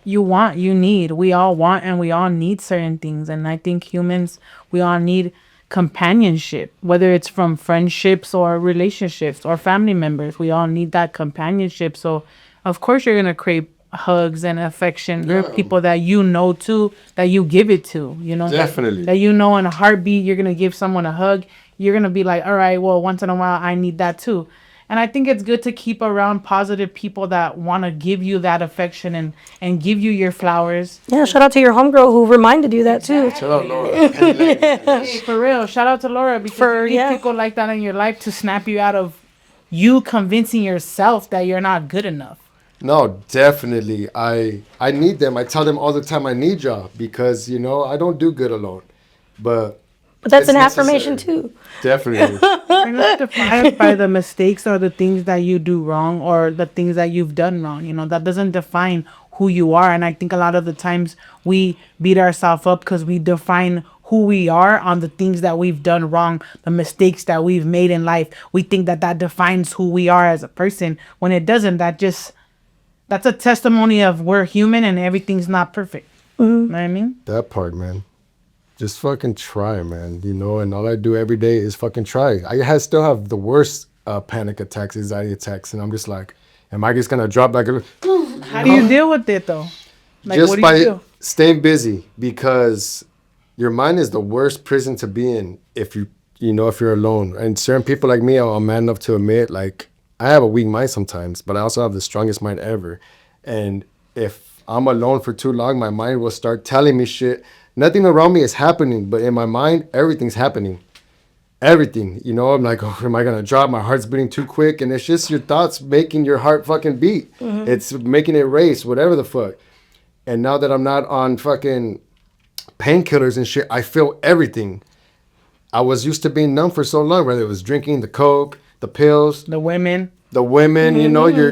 you need. We all want and we all need certain things. And I think humans, we all need companionship, whether it's from friendships or relationships or family members. We all need that companionship. So of course you're gonna crave hugs and affection. There are people that too, that you give it to, Definitely. That in a heartbeat, you're gonna give someone a hug. You're gonna be like, all right, well, once in a while I need that too. And I think it's good to keep around positive people that want to give you that affection and give you your flowers. Yeah, shout out to your homegirl who reminded you that too. Shout out, Laura. Hey, for real, shout out to Laura, because you need people like that in your life to snap you out of you convincing yourself that you're not good enough. No, definitely. I need them. I tell them all the time I need y'all, because, I don't do good alone. But But that's It's an affirmation necessary. too. Definitely. You're not defined by the mistakes or the things that you do wrong or the things that you've done wrong. That doesn't define who you are. And I think a lot of the times we beat ourselves up because we define who we are on the things that we've done wrong, the mistakes that we've made in life. We think that that defines who we are as a person when it doesn't. That's a testimony of we're human and everything's not perfect. You know what I mean? That part, man. Just fucking try, man. And all I do every day is fucking try. Still have the worst panic attacks, anxiety attacks, and I'm just like, am I just gonna drop like a? How do you deal with it though? Like, Just what do by you do? staying busy, because your mind is the worst prison to be in if if you're alone. And certain people like me, I'm man enough to admit, like, I have a weak mind sometimes, but I also have the strongest mind ever. And if I'm alone for too long, my mind will start telling me shit. Nothing around me is happening, but in my mind, everything's happening. Everything. I'm like, oh, am I going to drop? My heart's beating too quick. And it's just your thoughts making your heart fucking beat. It's making it race, whatever the fuck. And now that I'm not on fucking painkillers and shit, I feel everything. I was used to being numb for so long, whether it was drinking, the coke, the pills, The women.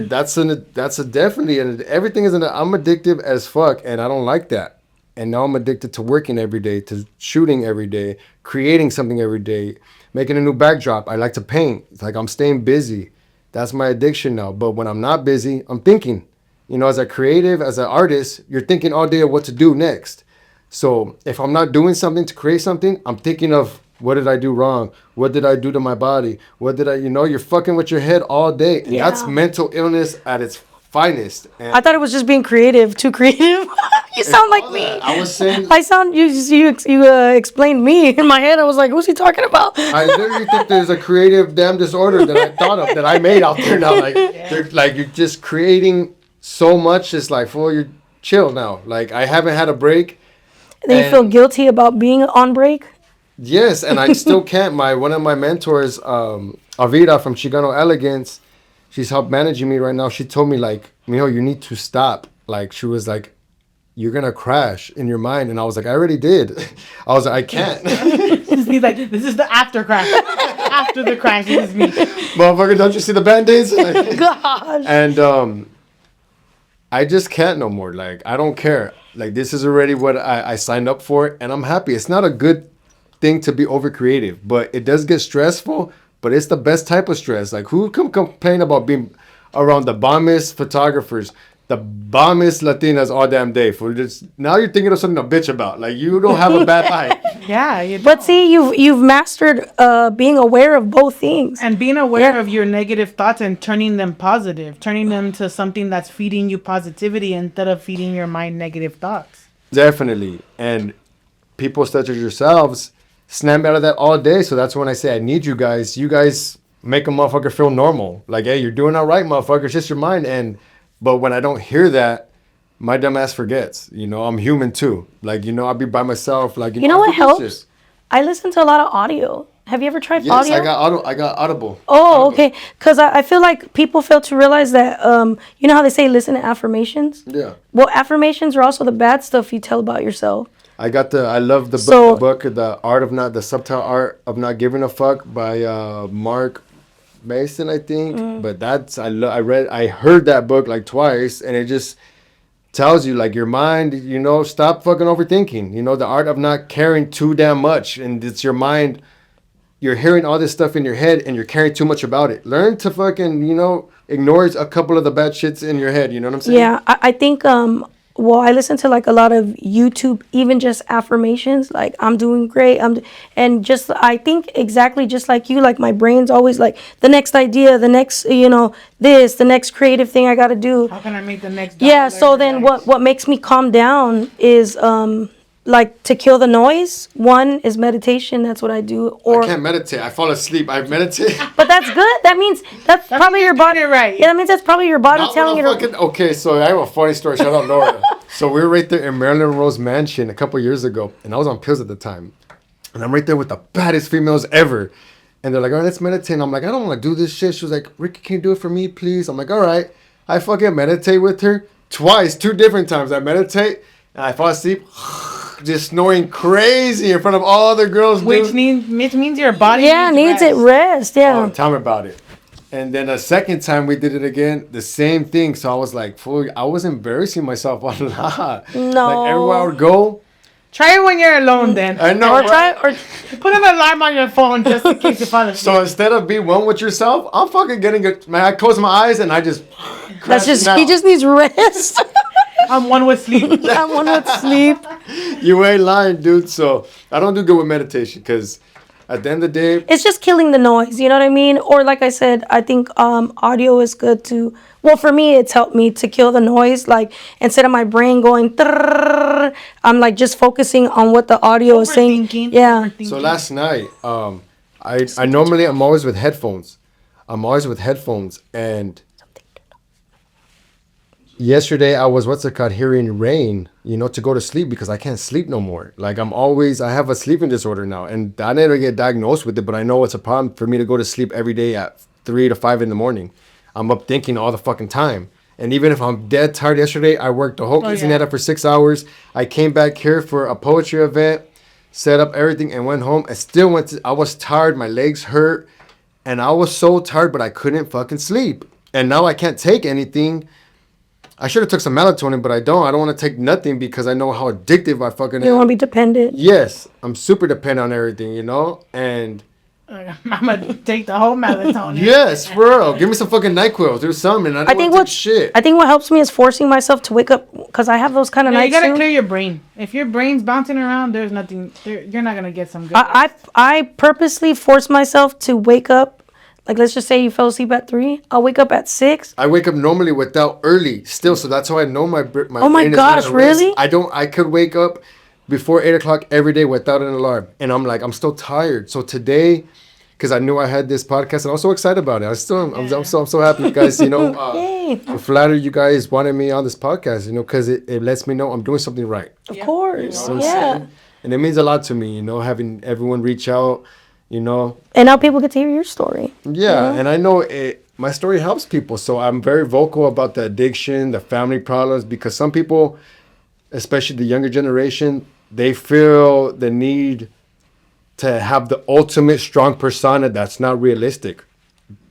that's a definitely, and everything is I'm addictive as fuck, and I don't like that. And now I'm addicted to working every day, to shooting every day, creating something every day, making a new backdrop. I like to paint. It's like I'm staying busy. That's my addiction now. But when I'm not busy, I'm thinking. As a creative, as an artist, you're thinking all day of what to do next. So if I'm not doing something to create something, I'm thinking of, what did I do wrong? What did I do to my body? What did you're fucking with your head all day. And that's mental illness at its finest. And I thought it was just being creative, too creative. You sound like me. I was saying, You explained me in my head. I was like, who's he talking about? I literally think there's a creative damn disorder that I thought of, that I made out there now. Like you're just creating so much. It's like, fool, you're chill now. Like, I haven't had a break. Then you feel guilty about being on break? Yes, and I still can't. One of my mentors, Avira from Chicano Elegance, she's helped managing me right now. She told me, like, Mijo, you need to stop. Like, she was like, you're gonna crash in your mind. And I was like, I already did. I was like, I can't. He's like, this is the after crash. After the crash, this is me. Motherfucker, don't you see the Band-Aids? Gosh. And I just can't no more. Like, I don't care. Like, this is already what I signed up for, and I'm happy. It's not a good thing to be over creative, but it does get stressful, but it's the best type of stress. Like, who can complain about being around the bombest photographers, the bombest Latinas all damn day? Now you're thinking of something to bitch about. Like, you don't have a bad night. Yeah. But see, you've mastered being aware of both things. And being aware of your negative thoughts and turning them positive, turning them to something that's feeding you positivity instead of feeding your mind negative thoughts. Definitely. And people such as yourselves snap me out of that all day. So that's when I say I need you guys. You guys make a motherfucker feel normal. Like, hey, you're doing all right, motherfucker. It's just your mind. But when I don't hear that, my dumb ass forgets. I'm human too. Like, I'll be by myself. Like, You know what I forget helps? shit. I listen to a lot of audio. Have you ever tried Yes, audio? I got Audible. Oh, okay. Because I feel like people fail to realize that, you know how they say listen to affirmations? Yeah. Well, affirmations are also the bad stuff you tell about yourself. I love the So- book, the subtle art of not giving a fuck by Mark Mason, I think. But I heard that book like twice, and it just tells you, like, your mind, stop fucking overthinking. The art of not caring too damn much, and it's your mind. You're hearing all this stuff in your head, and you're caring too much about it. Learn to fucking, ignore a couple of the bad shits in your head. You know what I'm saying? Yeah, I think, I listen to like a lot of YouTube, even just affirmations, like I'm doing great. I think exactly just like you, like my brain's always like the next idea, the next, the next creative thing I got to do. How can I make the next Yeah. dollar So then next? what makes me calm down is, like to kill the noise. One is meditation. That's what I do. I can't meditate. I fall asleep. I meditate. But that's good. That means that's probably your body. it right. Yeah, that means that's probably your body Not telling you when to. I'm okay, so I have a funny story. Shout out Nora. So we were right there in Marilyn Monroe's mansion a couple years ago, and I was on pills at the time. And I'm right there with the baddest females ever. And they're like, all right, let's meditate. And I'm like, I don't want to do this shit. She was like, Ricky, can you do it for me, please? I'm like, all right. I fucking meditate with her twice, 2 different times. I meditate, and I fall asleep. just snoring crazy in front of all other girls. Which means your body needs it rest. Yeah. Oh, tell me about it. And then a second time we did it again, the same thing. So I was like, fool, I was embarrassing myself a lot. No. Like everywhere I would go. Try it when you're alone, then. I know. Or right? Put an alarm on your phone just in case you fall asleep. So instead of being one with yourself, I'm fucking getting it. Man, I close my eyes and I just. He just needs rest. I'm one with sleep. I'm one with sleep. You ain't lying, dude. So I don't do good with meditation because at the end of the day, It's just killing the noise, you know what I mean? Or like I said, I think audio is good to, well, for me, it's helped me to kill the noise. Like instead of my brain going, I'm like just focusing on what the audio is saying. Overthinking, Yeah. so last night, I normally I'm always with headphones. And yesterday I was hearing rain, to go to sleep because I can't sleep no more. Like I have a sleeping disorder now, and I didn't get diagnosed with it, but I know it's a problem for me to go to sleep every day at 3 to 5 in the morning. I'm up thinking all the fucking time. And even if I'm dead tired yesterday, I worked the whole quinceañera for 6 hours. I came back here for a poetry event, set up everything, and went home. I was tired, my legs hurt, and I was so tired, but I couldn't fucking sleep. And now I can't take anything. I should have took some melatonin, but I don't. I don't want to take nothing because I know how addictive I fucking am. You don't want to be dependent. Yes, I'm super dependent on everything, and I'm gonna take the whole melatonin. yes, for real. Give me some fucking NyQuil. Do something. I think what shit. I think what helps me is forcing myself to wake up because I have those kind of You nights gotta too. clear your brain. If your brain's bouncing around, there's nothing. You're not gonna get some good. I purposely force myself to wake up. Like, let's just say you fell asleep at 3. I'll wake up at 6. I wake up normally without early still, so that's how I know my Oh my brain is gosh, at rest. really? I could wake up before 8 o'clock every day without an alarm, and I'm like, I'm still tired. So today, because I knew I had this podcast, and I was so excited about it. I'm so happy, you guys. Yay. I'm flattered you guys wanted me on this podcast. Because it lets me know I'm doing something right. Of course. You know what I'm Yeah. saying? And it means a lot to me. Having everyone reach out. And now people get to hear your story. Yeah, and I know my story helps people, so I'm very vocal about the addiction, the family problems, because some people, especially the younger generation, they feel the need to have the ultimate strong persona that's not realistic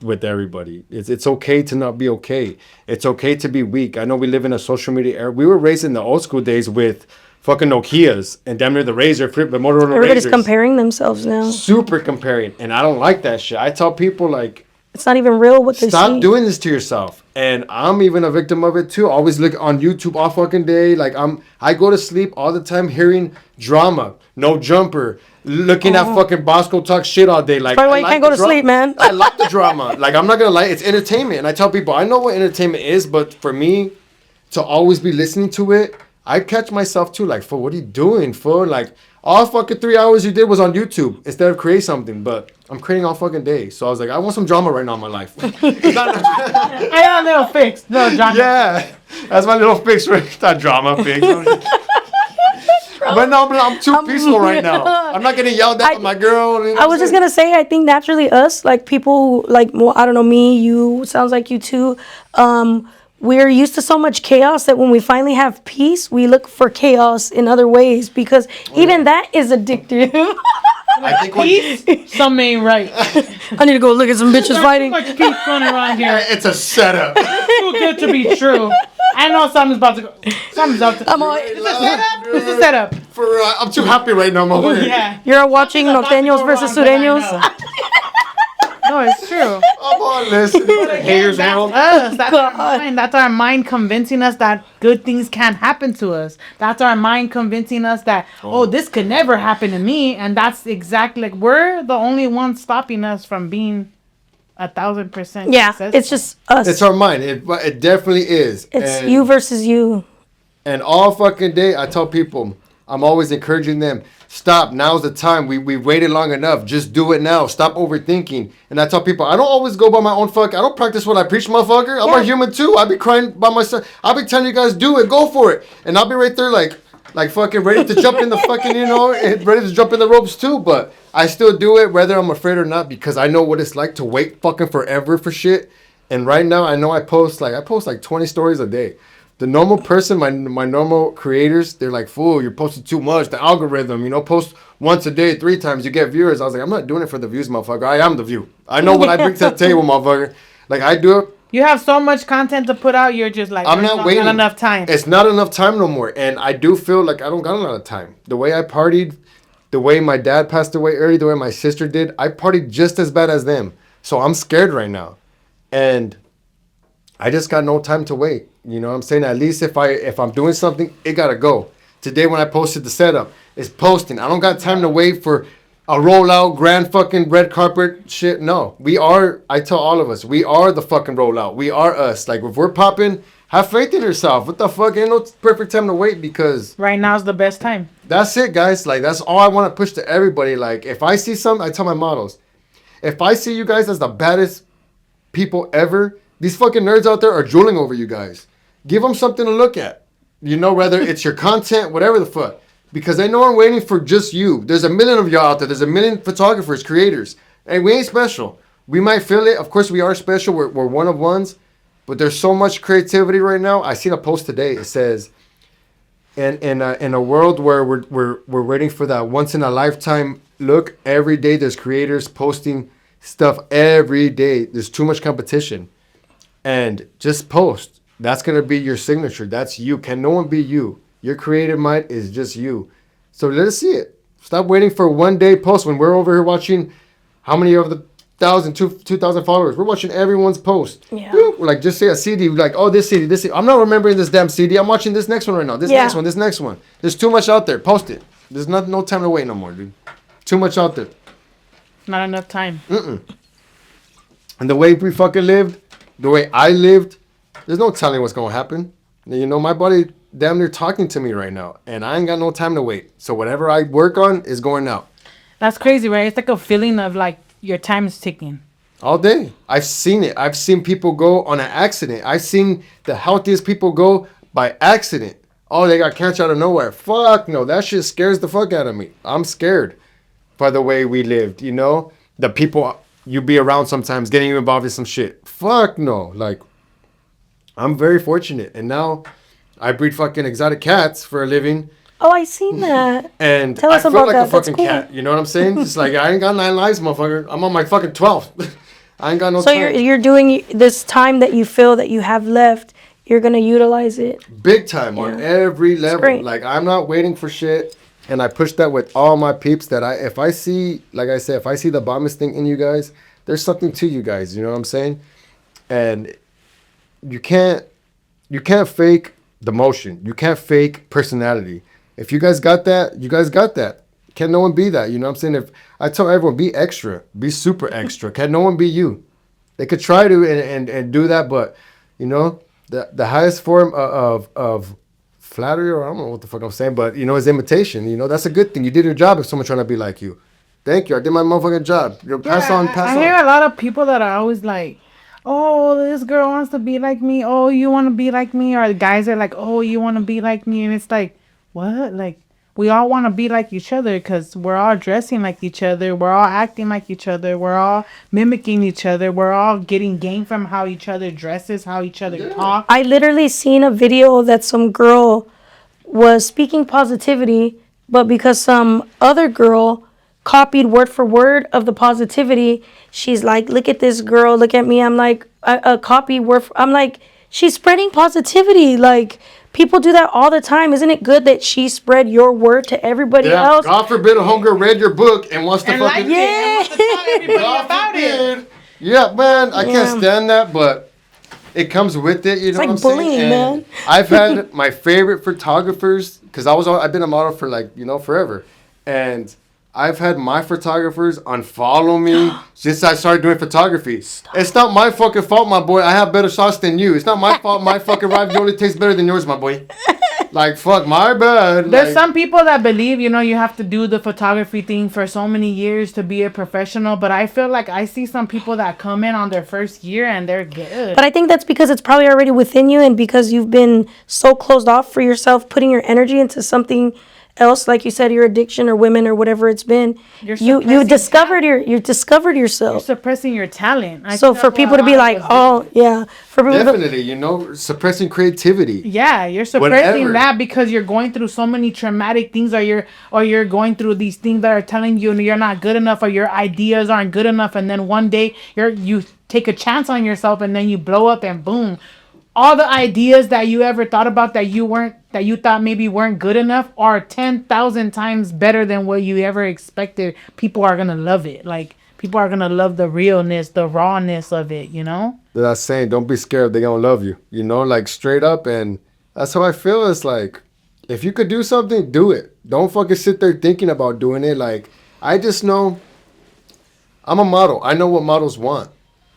with everybody. It's okay to not be okay. It's okay to be weak. I know we live in a social media era. We were raised in the old school days with fucking Nokias and damn near the Razor, the Motorola Everybody's Razors. comparing themselves now. Super comparing, and I don't like that shit. I tell people like, It's not even real what they see. stop doing this to yourself. And I'm even a victim of it too. Always look on YouTube all fucking day. Like I go to sleep all the time hearing drama, no jumper, looking at fucking Bosco talk shit all day. Like, By the way, you can't go to sleep, man. I like the drama. Like, I'm not gonna lie, it's entertainment. And I tell people, I know what entertainment is, but for me to always be listening to it, I catch myself too, like, fool, what are you doing, fool? Like, all fucking 3 hours you did was on YouTube instead of create something, but I'm creating all fucking day. So I was like, I want some drama right now in my life. I got a little fix. Little drama. Yeah, that's my little fix, right? That drama fix. But no, I'm too peaceful right now. I'm not getting yelled at by my girl. I was just gonna say, I think naturally us, like people, like more, I don't know, me, you, sounds like you too. We're used to so much chaos that when we finally have peace, we look for chaos in other ways because even that is addictive. I think Peace, something ain't right. I need to go look at some bitches There's fighting. too much peace going around here. it's a setup. Too good to be true. I know something's about to go. Something's about to. I'm all, It's a setup. It's a setup. For I'm too happy right now, mama. Yeah. you're watching Something's about to Norteños go versus wrong, but I Sureños. know. No, it's true. I'm on listening. Haters out. Us. That's our God. mind. That's our mind convincing us that good things can't happen to us. That's our mind convincing us that this could never happen to me. And that's exactly like we're the only ones stopping us from being 1,000%. Yeah, successful. it's just us. It's our mind. It definitely is. It's And- you versus you. And all fucking day, I tell people, I'm always encouraging them, stop. Now's the time. We waited long enough. Just do it now. Stop overthinking. And I tell people, I don't always go by my own I don't practice what I preach, motherfucker. I'm a human too. I be crying by myself. I'll be telling you guys, do it. Go for it. And I'll be right there like fucking ready to jump in the fucking, and ready to jump in the ropes too. But I still do it whether I'm afraid or not because I know what it's like to wait fucking forever for shit. And right now, I know I post like 20 stories a day. The normal person, my normal creators, they're like, fool, you're posting too much. The algorithm, post once a day, 3 times, you get viewers. I was like, I'm not doing it for the views, motherfucker. I am the view. I know what I bring to the table, motherfucker. Like, I do it. You have so much content to put out, you're just like, I'm not waiting. Not enough time. It's not enough time no more. And I do feel like I don't got a lot of time. The way I partied, the way my dad passed away early, the way my sister did, I partied just as bad as them. So I'm scared right now. And I just got no time to wait. You know what I'm saying? At least if I'm doing something, it gotta go. Today when I posted the setup, it's posting. I don't got time to wait for a rollout, grand fucking red carpet shit. No. I tell all of us, we are the fucking rollout. We are us. Like, if we're popping, have faith in yourself. What the fuck? Ain't no perfect time to wait, because right now's the best time. That's it, guys. Like, that's all I want to push to everybody. Like, if I see something, I tell my models, if I see you guys as the baddest people ever, these fucking nerds out there are drooling over you guys. Give them something to look at. Whether it's your content, whatever the fuck. Because I know I'm waiting for just you. There's a million of y'all out there. There's a million photographers, creators. And we ain't special. We might feel it. Of course, we are special. We're one of ones. But there's so much creativity right now. I seen a post today. It says, in a world where we're waiting for that once in a lifetime look, every day there's creators posting stuff every day. There's too much competition. And just post. That's going to be your signature. That's you. Can no one be you? Your creative mind is just you. So let us see it. Stop waiting for one day post when we're over here watching how many of the 2,000 followers. We're watching everyone's post. Yeah. Like, just say a CD. Like, oh, this CD, this CD. I'm not remembering this damn CD. I'm watching this next one right now. This next one. There's too much out there. Post it. There's no time to wait no more, dude. Too much out there. Not enough time. And the way we fucking lived, the way I lived, there's no telling what's going to happen. My body damn near talking to me right now. And I ain't got no time to wait. So whatever I work on is going out. That's crazy, right? It's like a feeling of like your time is ticking. All day. I've seen it. I've seen people go on an accident. I've seen the healthiest people go by accident. Oh, they got cancer out of nowhere. Fuck no. That shit scares the fuck out of me. I'm scared by the way we lived, The people you be around sometimes getting you involved in some shit. Fuck no. Like, I'm very fortunate. And now I breed fucking exotic cats for a living. Oh, I seen that. And tell us I feel about like that. a fucking That's cool. cat. You know what I'm saying? Just like, I ain't got 9 lives, motherfucker. I'm on my fucking 12th. I ain't got no So time. you're doing this time that you feel that you have left. You're gonna utilize it. Big time on every level. Great. Like, I'm not waiting for shit. And I push that with all my peeps that if I see, like I said, if I see the bombest thing in you guys, there's something to you guys. You know what I'm saying? And you can't fake the motion. You can't fake personality. If you guys got that, you guys got that. Can no one be that? You know what I'm saying? If I tell everyone, be extra, be super extra. Can no one be you? They could try to and do that, but the highest form of flattery, or I don't know what the fuck I'm saying, but is imitation. That's a good thing. You did your job if someone's trying to be like you. Thank you. I did my motherfucking job. Pass on. I hear a lot of people that are always like, oh, this girl wants to be like me. Oh, you want to be like me? Or the guys are like, oh, you want to be like me? And it's like, what? Like, we all want to be like each other because we're all dressing like each other. We're all acting like each other. We're all mimicking each other. We're all getting gain from how each other dresses, how each other talk. I literally seen a video that some girl was speaking positivity, but because some other girl copied word for word of the positivity, she's like, look at this girl, look at me. I'm like, a copy word. I'm like, she's spreading positivity. Like, people do that all the time. Isn't it good that she spread your word to everybody else? God forbid a homegirl read your book and wants to Like fucking... wants to tell everybody about it. Yeah, man, I can't stand that, but it comes with it. You know like what I'm saying? bullying, And man. I've had my favorite photographers, because I've been a model for forever. And I've had my photographers unfollow me since I started doing photography. Stop. It's not my fucking fault, my boy. I have better sauce than you. It's not my fault. My fucking ravioli tastes better than yours, my boy. Like, fuck, my bad. There's some people that believe, you have to do the photography thing for so many years to be a professional. But I feel like I see some people that come in on their first year and they're good. But I think that's because it's probably already within you, and because you've been so closed off for yourself, putting your energy into something else, like you said, your addiction or women or whatever it's been, You're you suppressing discovered you discovered You're yourself. suppressing your talent. I So think for that's people what to be I like, was oh yeah, for people to, Definitely, you know, suppressing creativity. yeah, you're suppressing Whatever. that because you're going through so many traumatic things, or you're going through these things that are telling you you're not good enough, or your ideas aren't good enough, and then one day you take a chance on yourself, and then you blow up, and boom, all the ideas that you ever thought about that you thought maybe weren't good enough are 10,000 times better than what you ever expected. People are gonna love it. Like, people are gonna love the realness, the rawness of it. You know. That's saying, don't be scared. They gonna love you. You know, like straight up. And that's how I feel. It's like, if you could do something, do it. Don't fucking sit there thinking about doing it. Like, I just know I'm a model. I know what models want.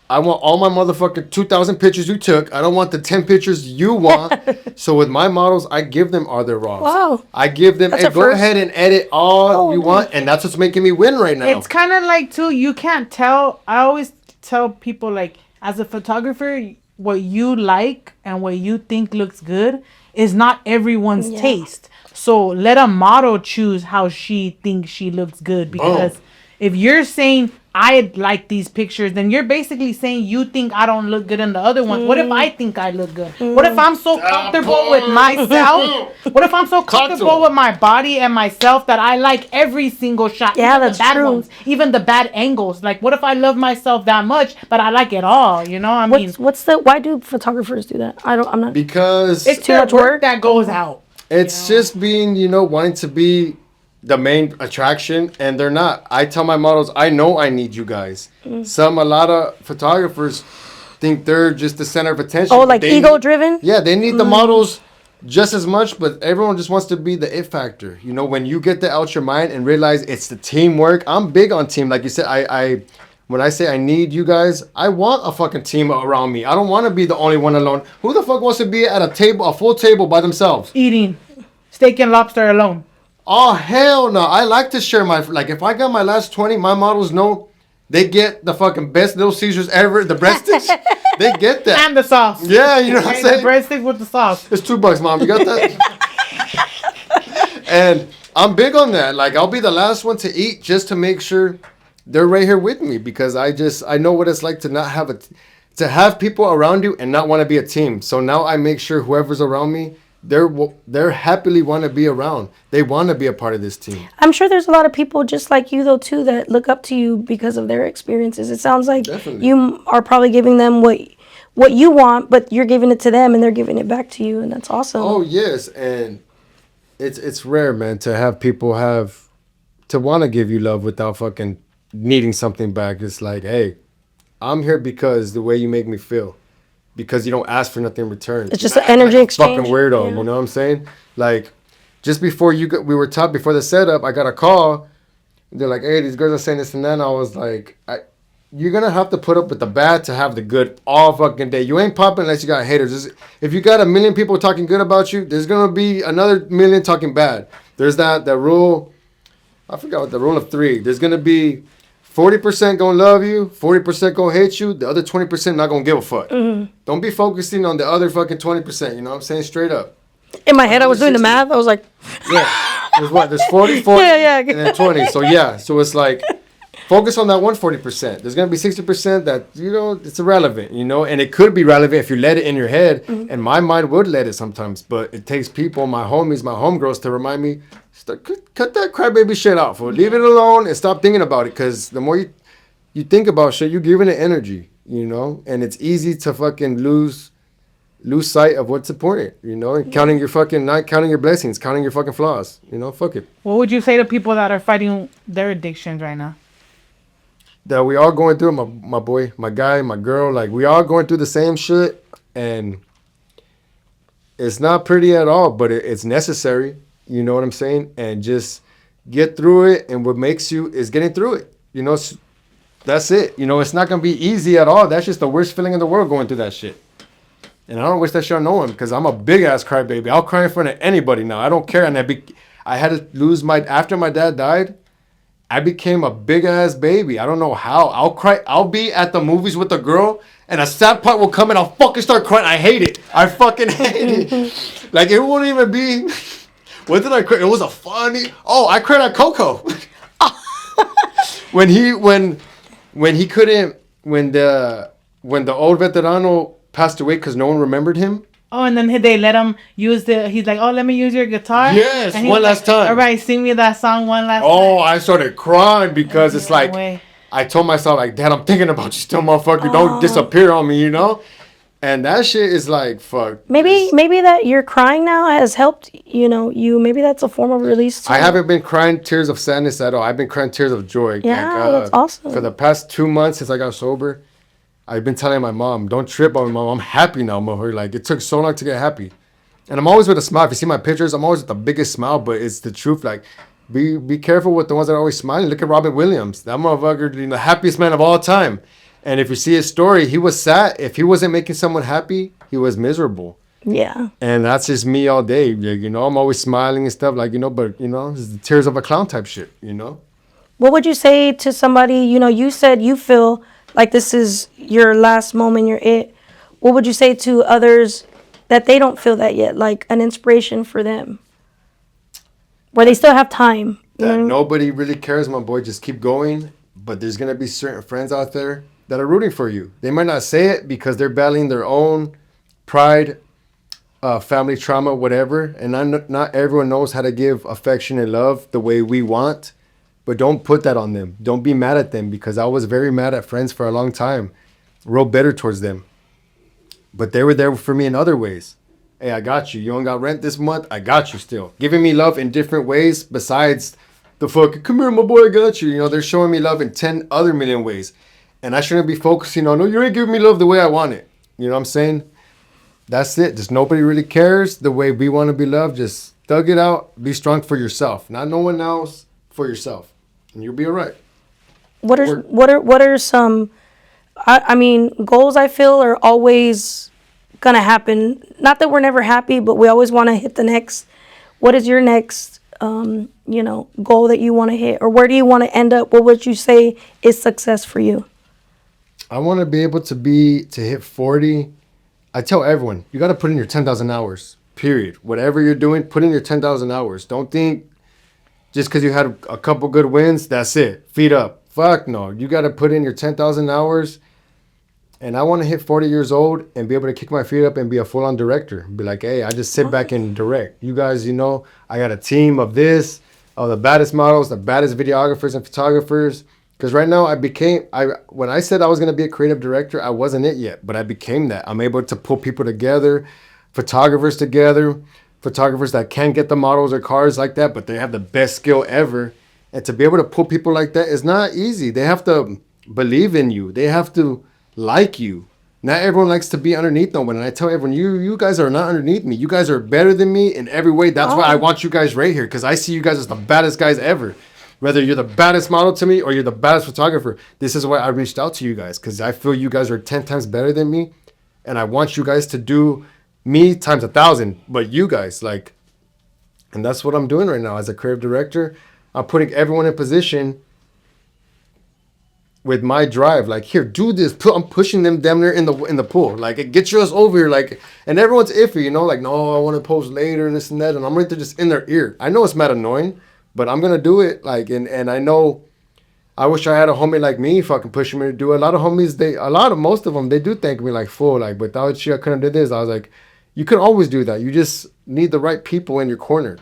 I want all my motherfucking 2,000 pictures you took. I don't want the 10 pictures you want. So with my models, I give them all their raws. Wow. I give them, That's hey, a go first. ahead and edit all Oh, you nice. want. And that's what's making me win right now. It's kind of like too. You can't tell. I always tell people, like, as a photographer, what you like and what you think looks good is not everyone's Yeah. taste. So let a model choose how she thinks she looks good, because if you're saying I like these pictures, then you're basically saying you think I don't look good in the other ones. What if I think I look good? What if I'm so comfortable with myself? What if I'm so comfortable with my body and myself that I like every single shot? Yeah, even that's the bad true. ones, even the bad angles. Like, what if I love myself that much, but I like it all? You know, I mean, Why do photographers do that? I'm not. Because it's too their much work work? that goes out. it's just being, you know, wanting to be the main attraction, and they're not. I tell my models, I know I need you guys. A lot of photographers think they're just the center of attention. Oh, like They ego need- driven? Yeah, they need the models just as much, but everyone just wants to be the it factor. You know, when you get that out your mind and realize it's the teamwork. I'm big on team. Like you said, I when I say I need you guys, I want a fucking team around me. I don't want to be the only one alone. Who the fuck wants to be at a full table by themselves? Eating steak and lobster alone. Oh, hell no. I like to share my, like, if I got my last 20, my models know they get the fucking best Little Caesars ever. The breadsticks, they get that. And the sauce. Yeah, you know what I'm Hey, saying? the breadsticks with the sauce. It's $2, Mom. You got that? And I'm big on that. Like, I'll be the last one to eat just to make sure they're right here with me, because I know what it's like to not have to have people around you and not want to be a team. So now I make sure whoever's around me, they're happily want to be around. They want to be a part of this team. I'm sure there's a lot of people just like you though too that look up to you because of their experiences. It sounds like Definitely. you are probably giving them what you want, but you're giving it to them and they're giving it back to you, and that's awesome. Oh yes, and it's rare, man, to have people to want to give you love without fucking needing something back. It's like, hey, I'm here because the way you make me feel, because you don't ask for nothing in return. It's just an energy exchange. Fucking weirdo, Yeah. you know what I'm saying? Like, just before we were taught before the setup, I got a call. They're like, hey, these girls are saying this and that. And I was like, you're gonna have to put up with the bad to have the good all fucking day. You ain't popping unless you got haters. If you got 1 million people talking good about you, there's gonna be another 1 million talking bad. There's that rule. I forgot what the rule of 3. There's gonna be 40% gonna love you, 40% gonna hate you, the other 20% not gonna give a fuck. Mm-hmm. Don't be focusing on the other fucking 20%. You know what I'm saying? Straight up. In my head, I was doing the 60. math. I was like, Yeah. There's what? There's 40, 40, Yeah. and then 20. So yeah. So it's like, focus on that 140%. There's gonna be 60% that, you know, it's irrelevant, you know, and it could be relevant if you let it in your head. And my mind would let it sometimes, but it takes people, my homies, my homegirls, to remind me, cut that crybaby shit out, fool. Leave it alone and stop thinking about it, because the more you think about shit, you're giving it energy, you know, and it's easy to fucking lose sight of what's important, you know, and not counting your blessings, counting your fucking flaws, you know, fuck it. What would you say to people that are fighting their addictions right now? That we all going through, my boy, my guy, my girl, like, we all going through the same shit, and it's not pretty at all, but it's necessary, you know what I'm saying? And just get through it, and what makes you is getting through it, you know. That's it, you know. It's not gonna be easy at all. That's just the worst feeling in the world, going through that shit. And I don't wish that shit on no one, because I'm a big ass crybaby. I'll cry in front of anybody now. I don't care. And I had to lose after my dad died, I became a big ass baby. I don't know how. I'll cry. I'll be at the movies with a girl, and a sad part will come, and I'll fucking start crying. I hate it. I fucking hate it. Like, it won't even be. What did I cry? It was a funny. Oh, I cried at Coco. when he couldn't when the old veterano passed away because no one remembered him. Oh, and then they let him use he's like, oh, let me use your guitar. Yes, and one last time. All right, sing me that song one last time. Oh, I started crying because it's like away. I told myself like, Dad, I'm thinking about you still, motherfucker. Don't disappear on me, you know. And that shit is like, fuck. Maybe that you're crying now has helped, you maybe that's a form of release too. I haven't been crying tears of sadness at all. I've been crying tears of joy. Yeah, that's awesome. For the past 2 months since I got sober, I've been telling my mom, don't trip on me, Mom. I'm happy now, motherfucker. Like, it took so long to get happy. And I'm always with a smile. If you see my pictures, I'm always with the biggest smile, but it's the truth. Like, be careful with the ones that are always smiling. Look at Robin Williams. That motherfucker, the happiest man of all time. And if you see his story, he was sad. If he wasn't making someone happy, he was miserable. Yeah. And that's just me all day. I'm always smiling and stuff, like, but, it's the tears of a clown type shit, What would you say to somebody, you said you feel like this is your last moment, you're it. What would you say to others that they don't feel that yet, like an inspiration for them? Where they still have time. That nobody really cares, my boy. Just keep going. But there's going to be certain friends out there that are rooting for you. They might not say it because they're battling their own pride, family trauma, whatever. And not everyone knows how to give affection and love the way we want. But don't put that on them. Don't be mad at them, because I was very mad at friends for a long time. Real bitter towards them. But they were there for me in other ways. Hey, I got you. You don't got rent this month? I got you still. Giving me love in different ways besides the fucking, come here, my boy, I got you. They're showing me love in 10 other million ways. And I shouldn't be focusing on, no, you ain't giving me love the way I want it. You know what I'm saying? That's it. Just nobody really cares the way we want to be loved. Just thug it out. Be strong for yourself. Not no one else, for yourself. And you'll be all right. What are some, I mean, goals I feel are always gonna happen. Not that we're never happy, but we always want to hit the next. What is your next, goal that you want to hit, or where do you want to end up? What would you say is success for you? I want to be able to hit 40. I tell everyone, you got to put in your 10,000 hours, period. Whatever you're doing, put in your 10,000 hours. Don't think just because you had a couple good wins, that's it. Feet up. Fuck no. You got to put in your 10,000 hours. And I want to hit 40 years old and be able to kick my feet up and be a full-on director. Be like, hey, I just sit back and direct. You guys, I got a team of the baddest models, the baddest videographers and photographers. Because right now when I said I was going to be a creative director, I wasn't it yet, but I became that. I'm able to pull people together, photographers that can't get the models or cars like that, but they have the best skill ever. And to be able to pull people like that is not easy. They have to believe in you. They have to like you. Not everyone likes to be underneath no one. And I tell everyone, you guys are not underneath me. You guys are better than me in every way. That's why I want you guys right here, because I see you guys as the baddest guys ever. Whether you're the baddest model to me or you're the baddest photographer, this is why I reached out to you guys, because I feel you guys are 10 times better than me. And I want you guys to do me times 1,000, but you guys, and that's what I'm doing right now as a creative director. I'm putting everyone in position with my drive, here, do this. I'm pushing them damn near in the pool. Get yours over here. And everyone's iffy, no, I want to post later and this and that. And I'm right there just in their ear. I know it's mad annoying, but I'm going to do it. And I know, I wish I had a homie like me fucking pushing me to do it. A lot of homies, most of them, they do thank me fool. Without you, I couldn't do this. I was like, you can always do that. You just need the right people in your corner.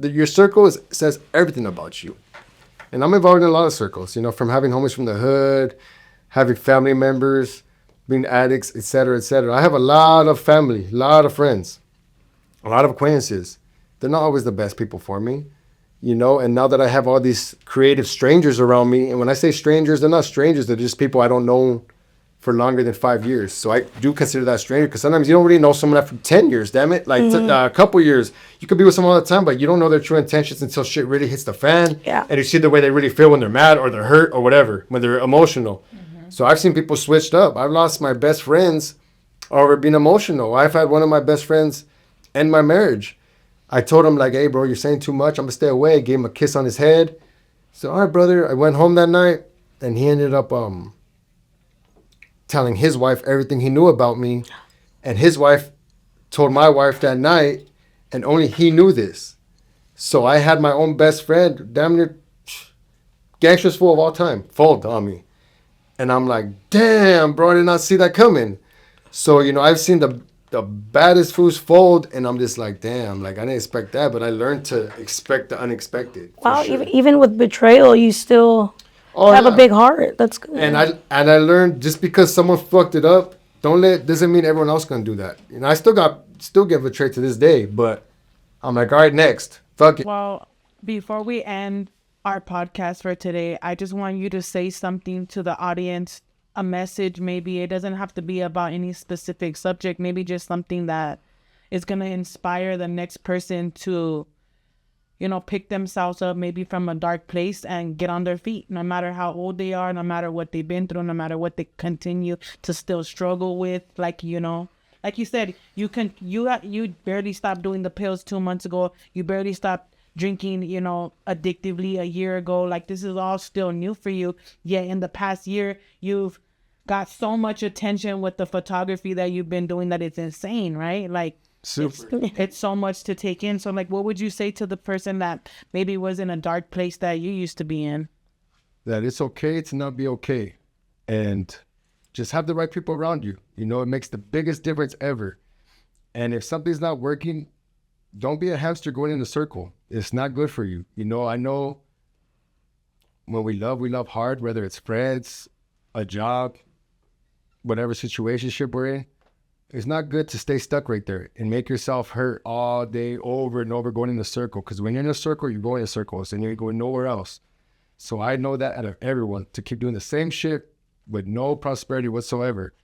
Your circle says everything about you. And I'm involved in a lot of circles, from having homies from the hood, having family members, being addicts, etc., etc. I have a lot of family, a lot of friends, a lot of acquaintances. They're not always the best people for me, and now that I have all these creative strangers around me, and when I say strangers, they're not strangers, they're just people I don't know for longer than 5 years. So I do consider that stranger, because sometimes you don't really know someone after 10 years, damn it. A couple years. You could be with someone all the time, but you don't know their true intentions until shit really hits the fan. Yeah. And you see the way they really feel when they're mad or they're hurt or whatever, when they're emotional. Mm-hmm. So I've seen people switched up. I've lost my best friends over being emotional. I've had one of my best friends end my marriage. I told him, hey, bro, you're saying too much. I'm going to stay away. I gave him a kiss on his head. So, all right, brother. I went home that night, and he ended up telling his wife everything he knew about me. And his wife told my wife that night, and only he knew this. So I had my own best friend, damn near gangsters fool of all time, fold on me. And I'm like, damn, bro, I did not see that coming. So, you know, I've seen the baddest fools fold, and I'm just like, damn, like I didn't expect that, but I learned to expect the unexpected. Wow, Sure. even with betrayal, you still Oh, have a yeah. big heart. That's good. And I learned just because someone fucked it up, doesn't mean everyone else gonna do that. You know, I still get betrayed to this day, but I'm like, all right, next, fuck it. Well, before we end our podcast for today, I just want you to say something to the audience, a message. Maybe it doesn't have to be about any specific subject, maybe just something that is going to inspire the next person to, you know, pick themselves up maybe from a dark place and get on their feet, no matter how old they are, no matter what they've been through, no matter what they continue to still struggle with. Like, you know, like you said, you barely stopped doing the pills 2 months ago. You barely stopped drinking, you know, addictively a year ago. Like, this is all still new for you. Yet in the past year, you've got so much attention with the photography that you've been doing that it's insane, right? Like, Super. it's so much to take in. So, like, what would you say to the person that maybe was in a dark place that you used to be in? That it's okay to not be okay, and just have the right people around you. You know, it makes the biggest difference ever. And if something's not working, don't be a hamster going in a circle. It's not good for you. You know, I know when we love hard, whether it's friends, a job, whatever situationship we're in. It's not good to stay stuck right there and make yourself hurt all day over and over going in a circle. Because when you're in a circle, you're going in circles and you're going nowhere else. So I know that out of everyone, to keep doing the same shit with no prosperity whatsoever.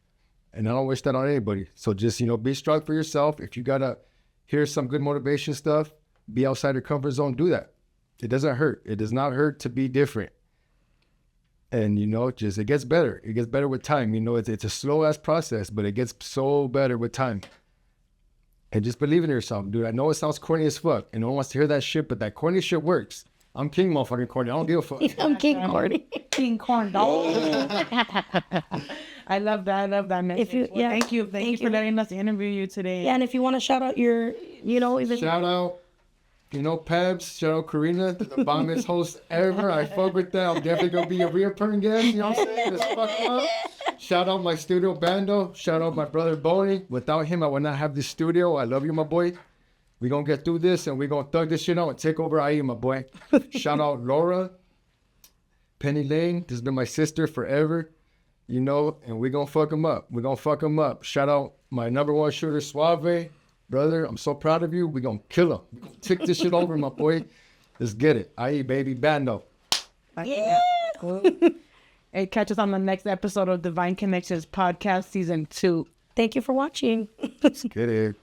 And I don't wish that on anybody. So just, you know, be strong for yourself. If you got to hear some good motivation stuff, be outside your comfort zone, do that. It doesn't hurt. It does not hurt to be different. And, you know, just it gets better. It gets better with time. You know, it's a slow-ass process, but it gets so better with time. And just believe in yourself, dude. I know it sounds corny as fuck, and no one wants to hear that shit, but that corny shit works. I'm king motherfucking corny. I don't give a fuck. I'm King Corny. King corn dog. I love that. I love that message. If you- Well, yeah, thank you for letting us interview you today. Yeah, and if you want to shout out your, you know, even Shout out, you know, Pebs. Shout out Karina, the bombest host ever. I fuck with that. I'm definitely going to be a reoccurring guest. You know what I'm saying? Let's fuck up. Shout out my studio, Bando. Shout out my brother, Boney. Without him, I would not have this studio. I love you, my boy. We going to get through this, and we going to thug this shit out and take over IE, my boy. Shout out Laura, Penny Lane. This has been my sister forever, you know, and we going to fuck him up. We going to fuck him up. Shout out my number one shooter, Suave. Brother, I'm so proud of you. We going to kill him. We going to take this shit over, my boy. Let's get it. IE, baby, Bando. yeah. Hey, catch us on the next episode of Divine Connections Podcast Season 2. Thank you for watching. Let's get it.